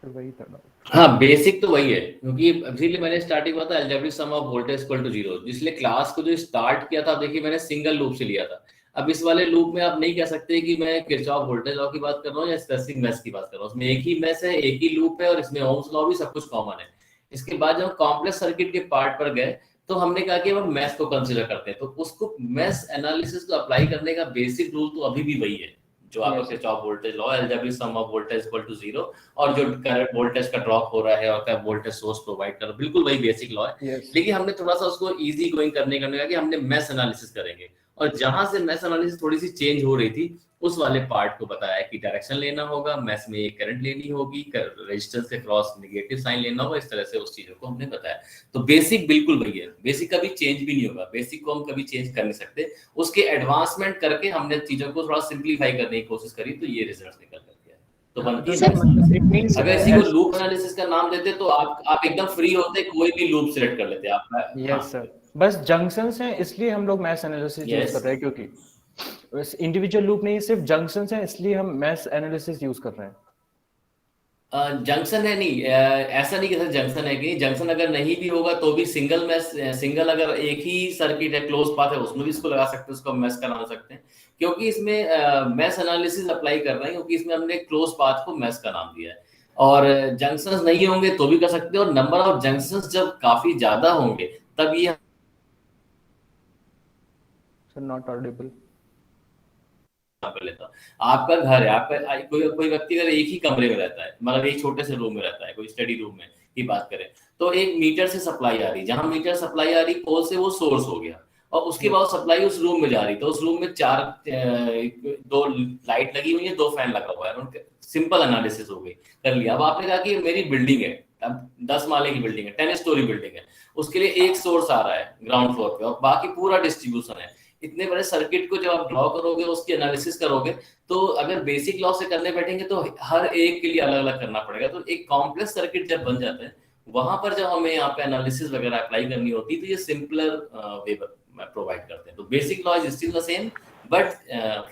वही करना। हाँ, बेसिक तो वही है, क्योंकि इसीलिए मैंने स्टार्टिंग में बताया algebraic sum of voltage equal to 0, इसलिए क्लास को जो स्टार्ट किया था, देखिए मैंने सिंगल लूप से लिया था। अब इस वाले लूप में आप नहीं कह सकते कि मैं किरचॉफ वोल्टेज लॉ की बात कर रहा हूँ या स्पेसिफिक मेश की बात कर रहा हूँ। उसमें एक ही मेश है, एक ही लूप है, और इसमें ओम्स लॉ भी सब कुछ कॉमन है। इसके बाद जब कॉम्प्लेक्स सर्किट के पार्ट पर गए तो हमने कहा कि हम मैश को कंसीडर करते हैं, तो उसको मैश एनालिसिस को अप्लाई करने का बेसिक रूल तो अभी भी वही है जो आपका Kirchhoff voltage law, algebraic sum of voltage equal to 0, और जो करंट वोल्टेज का ड्रॉप हो रहा है और का वोल्टेज सोर्स प्रोवाइड कर, बिल्कुल वही बेसिक लॉ है। लेकिन हमने थोड़ा सा उसको इजी गोइंग करने का कि हमने मैश एनालिसिस करेंगे, और जहां से मैश एनालिसिस थोड़ी सी चेंज हो रही थी उस वाले पार्ट को बताया कि डायरेक्शन लेना होगा, मैश में एक करंट लेनी होगी, रेजिस्टेंस के क्रॉस नेगेटिव साइन लेना होगा, इस तरह से उस चीजों को हमने बताया। तो बेसिक बिल्कुल वही है, बेसिक कभी चेंज भी नहीं होगा, बेसिक को हम कभी चेंज कर नहीं सकते। उसके एडवांसमेंट करके हमने चीजों को थोड़ा सिंप्लीफाई करने की कोशिश करी, तो ये रिजल्ट निकल कर गया। तो बनती है, अगर इसी को लूप एनालिसिस का नाम देते तो आप एकदम फ्री होते, कोई भी लूप सिलेक्ट कर लेते आप। यस सर, बस जंक्शंस हैं इसलिए हम लोग मैश एनालिसिस यूज कर रहे हैं, क्योंकि इंडिविजुअल लूप नहीं, सिर्फ जंक्शंस हैं इसलिए हम मैश एनालिसिस यूज कर रहे हैं। जंक्शन है नहीं, ऐसा नहीं कि सर जंक्शन है कि जंक्शन अगर नहीं भी होगा तो भी सिंगल मैश, सिंगल अगर एक ही सर्किट है, क्लोज पाथ है, उसमें भी इसको लगा सकते हैं, उसको मैश करा सकते हैं, क्योंकि इसमें मैश एनालिसिस अप्लाई कर रहे हैं, क्योंकि इसमें हमने क्लोज पाथ को मैश का नाम दिया है। और जंक्शंस नहीं होंगे तो भी कर सकते हैं, और नंबर ऑफ जंक्शंस जब काफी ज्यादा होंगे तब ये नॉट ऑडिबल कर लेता हूं। आपका घर है, आपका कोई व्यक्ति अगर एक ही कमरे में रहता है, मतलब एक छोटे से रूम में रहता है, कोई स्टडी रूम में की बात करें, तो एक मीटर से सप्लाई आ रही, जहां मीटर सप्लाई आ रही पोल से, वो सोर्स हो गया, और उसके बाद सप्लाई उस रूम में जा रही, तो उस रूम में दो लाइट लगी हुई है, 2 फैन लगा हुआ है, सिंपल एनालिसिस हो गई, कर लिया। अब आपने कहा कि मेरी बिल्डिंग है, अब 10 माले की बिल्डिंग है, 10 स्टोरी बिल्डिंग है, उसके लिए एक सोर्स आ रहा है ग्राउंड फ्लोर पे, और बाकी पूरा डिस्ट्रीब्यूशन है। इतने बड़े सर्किट को जब आप ड्रॉ करोगे, उसकी एनालिसिस करोगे, तो अगर बेसिक लॉ से करने बैठेंगे तो हर एक के लिए अलग अलग करना पड़ेगा। तो एक कॉम्प्लेक्स सर्किट जब बन जाता है, वहां पर जब हमें यहाँ पे एनालिसिस वगैरह अप्लाई करनी होती है, तो ये सिंपलर वे प्रोवाइड करते हैं। तो basic law is still the same, but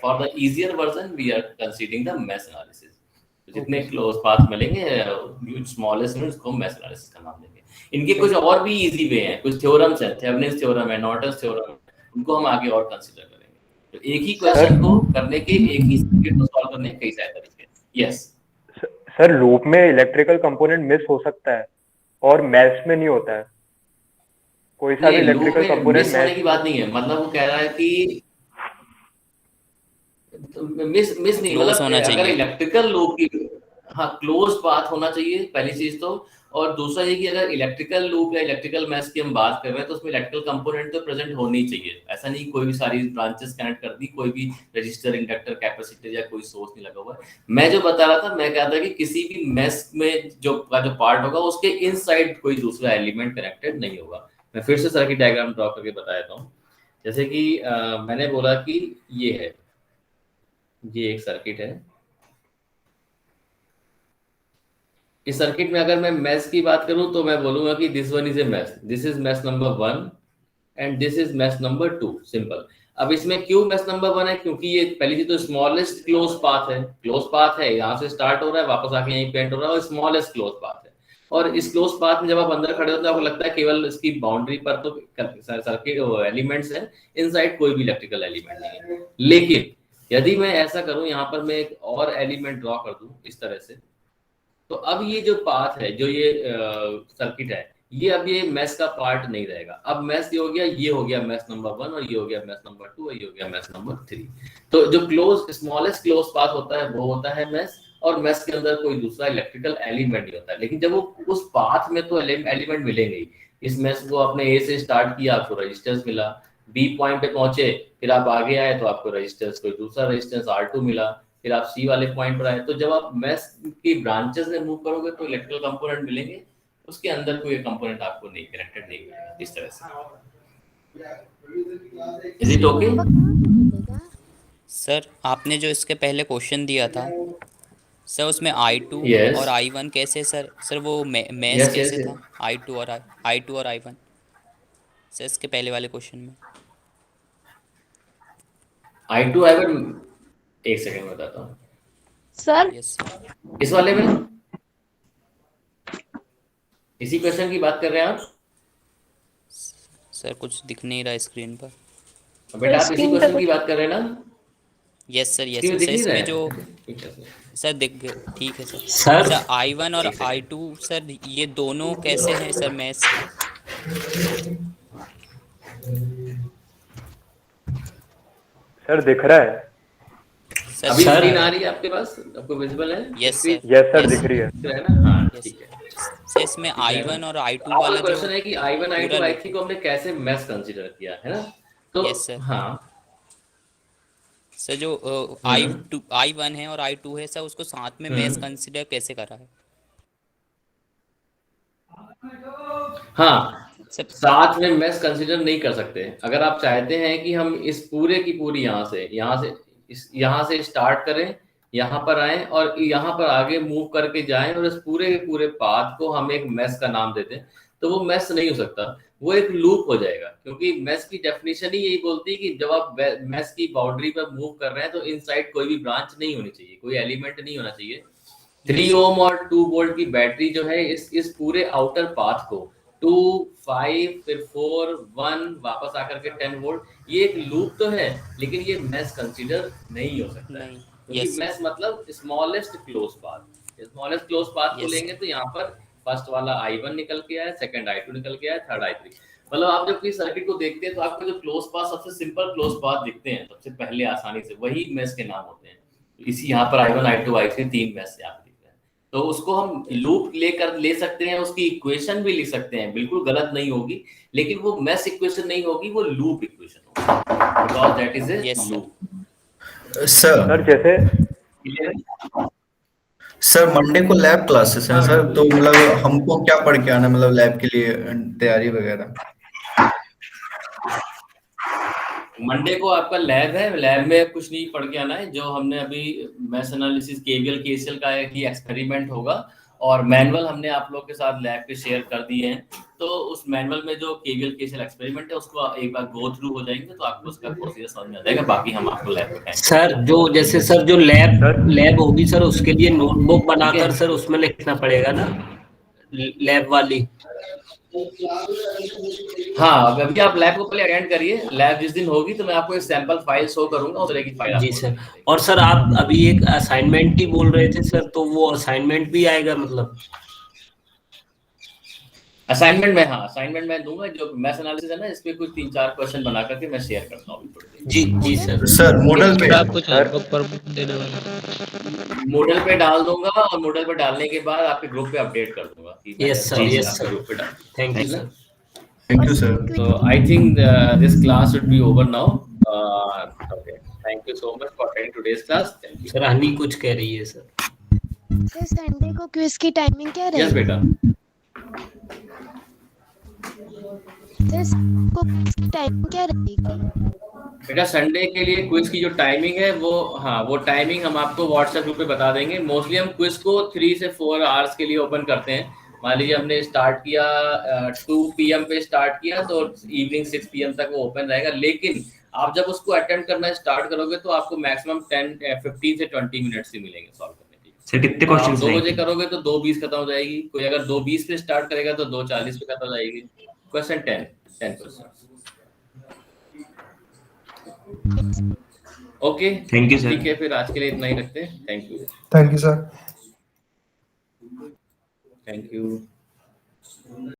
for the easier version we are considering the mesh analysis. जितने क्लोज पाथ मिलेंगे, स्मॉलेस्ट में उसको मैश एनालिसिस का नाम देंगे। इनके कुछ और भी इजी वे हैं, कुछ थ्योरम्स हैं, थेवेनिन्स थ्योरम है, नॉर्टन्स थ्योरम है, उनको हम आगे और कंसीडर करेंगे। तो एक ही क्वेश्चन को करने के, एक ही सर्किट को सॉल्व करने के कई सारे तरीके हैं। यस सर, लूप में इलेक्ट्रिकल कंपोनेंट मिस हो सकता है और मैश में नहीं होता है, कोई सा भी इलेक्ट्रिकल कंपोनेंट मिस होने की बात नहीं है, मतलब वो कह रहा है कि मिस नहीं, मतलब अगर इलेक्ट्रिकल लूप की, हाँ क्लोज पाथ होना चाहिए पहली चीज तो, और दूसरा ये कि अगर इलेक्ट्रिकल लूप या इलेक्ट्रिकल मैश की हम बात कर रहे हैं तो उसमें इलेक्ट्रिकल कंपोनेंट तो प्रेजेंट होनी चाहिए। ऐसा नहीं कोई भी सारी ब्रांचेस कनेक्ट कर दी, कोई भी रजिस्टर, इंडक्टर, कैपेसिटर या कोई सोर्स नहीं लगा हुआ है। मैं जो बता रहा था, मैं कहा था कि किसी भी मैश में जो पार्ट होगा उसके इनसाइड कोई दूसरा एलिमेंट कनेक्टेड नहीं होगा। मैं फिर से सर्किट डायग्राम ड्रॉ करके बता देता हूँ। जैसे कि मैंने बोला कि ये है, ये एक सर्किट है, इस सर्किट में अगर मैं मैश की बात करूं तो मैं बोलूंगा कि this one is a mesh, this is mesh number 1 and this is mesh number 2, simple. अब इसमें क्यों मैश नंबर 1 है, क्योंकि ये पहली चीज तो स्मॉलेस्ट क्लोज पाथ है, क्लोज पाथ है, यहाँ से स्टार्ट हो रहा है, वापस आके यहीं पेंट हो रहा है, और स्मॉलेस्ट क्लोज पाथ है। और इस क्लोज पाथ में जब आप अंदर खड़े होते हैं, आपको लगता है केवल इसकी बाउंड्री पर तो सर्किट एलिमेंट्स हैं, इनसाइड कोई भी इलेक्ट्रिकल एलिमेंट नहीं है। लेकिन यदि मैं ऐसा करूं, यहाँ पर मैं एक और एलिमेंट ड्रॉ कर दूं इस तरह से, तो अब ये जो पाथ है, जो ये सर्किट है, ये अब ये मैश का पार्ट नहीं रहेगा। अब मैश ये हो गया मैश नंबर 1, और ये हो गया मैश नंबर 2, और ये हो गया मैश नंबर 3। तो जो क्लोज स्मॉलेस्ट क्लोज पाथ होता है वो होता है मैश, और मैश के अंदर कोई दूसरा इलेक्ट्रिकल एलिमेंट नहीं होता है। लेकिन जब वो उस पाथ में तो एलिमेंट मिलेंगे ही। इस मैश को आपने ए से स्टार्ट किया, आपको रेजिस्टेंस मिला, बी पॉइंट पे पहुंचे, फिर आप आगे आए तो आपको रेजिस्टेंस, कोई दूसरा रेजिस्टेंस R2 मिला, फिर आप सी वाले पॉइंट पर आए। तो जब आप मैश की ब्रांचेस में मूव करोगे तो इलेक्ट्रिकल कंपोनेंट मिलेंगे, उसके अंदर कोई कंपोनेंट आपको नहीं कनेक्टेड नहीं मिलेगा। इस तरह से इज इट ओके? सर आपने जो इसके पहले क्वेश्चन दिया था सर, उसमें I2 और I1 कैसे सर वो मैश कैसे था, I2 और I1 सर इसके पहले वाले क्वेश्चन में? I2 I1 एक सेकंड बताता हूँ सर। इस वाले में इसी क्वेश्चन की बात कर रहे हैं आप? सर कुछ दिख नहीं रहा स्क्रीन पर। बेटा आप इसी क्वेश्चन की बात कर रहे हैं ना? Yes sir, yes screen sir. दिख नहीं रहा इसमें है? जो ठीक है सर। सर दिख गए, ठीक है सर। सर सर I1 और I2 सर ये दोनों कैसे हैं सर मैथ्स के? सर दिख रहा है? सर अभी सर- स्क्रीन आ रही है आपके पास? आपको विजिबल है? Yes sir. Yes sir Yes. दिख रही है। दिख रहा है ना? हाँ ठीक है। सर इसमें I1 और I2 वाला आपका जो क्वेश्चन है कि I1 I2 पूरा I3 को हमने कैसे मैच कंसीडर किया है ना? तो Yes, sir. हाँ सर जो I1 है और I2 है सर उसको साथ में मैच कंसीडर कैसे करा है? हाँ सर साथ में मैच कंसीडर नहीं कर सकते। अगर आप चाहते हैं कि हम इस पूरे की पूरी यहाँ से स्टार्ट करें, यहाँ पर आए और यहाँ पर आगे मूव करके जाएं और इस पूरे के पूरे पाथ को हम एक मैच का नाम देते हैं, तो वो मैच नहीं हो सकता, वो एक लूप हो जाएगा। क्योंकि मैच की डेफिनेशन ही यही बोलती है कि जब आप मैच की बाउंड्री पर मूव कर रहे हैं तो इनसाइड कोई भी ब्रांच नहीं होनी चाहिए, कोई एलिमेंट नहीं होना चाहिए। 3 ओम और 2 वोल्ट की बैटरी जो है इस पूरे आउटर पाथ को 2, 5 फिर 4, 1 वापस आकर के 10 वोल्ट, ये एक लूप तो है लेकिन ये मैच कंसीडर नहीं हो सकता है। क्योंकि मैच मतलब smallest close path. Smallest close path को लेंगे तो यहाँ पर फर्स्ट वाला I1 निकल के आया, सेकंड I2 निकल के आया, थर्ड I3। मतलब आप जब कोई सर्किट को देखते हैं तो आपको जो क्लोज पाथ सबसे सिंपल क्लोज पाथ दिखते हैं सबसे पहले आसानी से, वही मैच के नाम होते हैं। इसी यहाँ पर I1 I2 I3 तीन मैच से आप दिख रहे हैं, तो उसको हम लूप ले सकते हैं, उसकी इक्वेशन भी लिख सकते हैं, बिल्कुल गलत नहीं होगी, लेकिन वो मैच इक्वेशन नहीं होगी, वो लूप इक्वेशन होगी, because that is a loop. Sir जैसे सर मंडे को लैब क्लासेस हैं सर, तो मतलब हमको क्या पढ़ के आना, मतलब लैब के लिए तैयारी वगैरह? मंडे को आपका लैब है, लैब में कुछ नहीं पढ़ के आना है। जो हमने अभी मैश एनालिसिस केवीएल केसीएल का एक ही एक्सपेरिमेंट होगा और मैनुअल हमने आप लोग के साथ लैब पे शेयर कर दिए हैं, तो उस मैनुअल में जो केवीएल केसीएल एक्सपेरिमेंट है उसको एक बार गो थ्रू हो जाएंगे तो आपको उसका प्रोसीजर समझ में आ जाएगा। बाकी हम आपको लैब पे सर जो जैसे सर जो लैब होगी सर उसके लिए नोटबुक बनाकर सर उसमें लिखना पड़ेगा ना लैब वाली? हाँ अभी आप लैब को पहले अटेंड करिए, लैब जिस दिन होगी तो मैं आपको एक सैंपल फाइल शो करूंगा, उस तरह की फाइल। जी सर। और सर आप अभी एक असाइनमेंट की बोल रहे थे सर, तो वो असाइनमेंट भी आएगा मतलब? असाइनमेंट में हाँ असाइनमेंट मैं दूंगा, जो मैथ एनालिसिस है ना इस पे कुछ 3-4 क्वेश्चन बना करके मैं शेयर करता हूँ अभी। जी सर। सर मॉडल पे आप कुछ देने वाले मॉडल पे डाल दूंगा और मॉडल पे डालने के बाद आपके ग्रुप पे अपडेट कर दूंगा कि यस सर ग्रुप पे डाल। Thank you sir. Thank you sir. So I think this class should be over now. Okay. Thank you so much for attending today's class. Thank you. Sir Honey कुछ कह रही है sir. Sir Sunday को quiz की timing क्या रहेगी? Yes बेटा। Sir को क्विज की टाइमिंग क्या रहेगी? बेटा संडे के लिए क्विज की जो टाइमिंग है वो टाइमिंग हम आपको व्हाट्सएप ग्रुप पे बता देंगे। मोस्टली हम क्विज को 3 से 4 आवर्स के लिए ओपन करते हैं। मान लीजिए हमने स्टार्ट किया 2 PM पे स्टार्ट किया तो इवनिंग 6 PM तक वो ओपन रहेगा, लेकिन आप जब उसको अटेम्प्ट करना स्टार्ट करोगे तो आपको मैक्सिमम 15 से 20 मिनट्स ही मिलेंगे सॉल्व करने के लिए। सर कितने क्वेश्चंस 2 बजे करोगे तो 2:20 खत्म हो जाएगी, कोई अगर 2:20 पे स्टार्ट करेगा तो 2:40 पे खत्म हो जाएगी। Question 10 question. Okay thank you sir. ठीक है, फिर आज के लिए इतना ही रखते हैं। Thank you. Thank you sir. Thank you.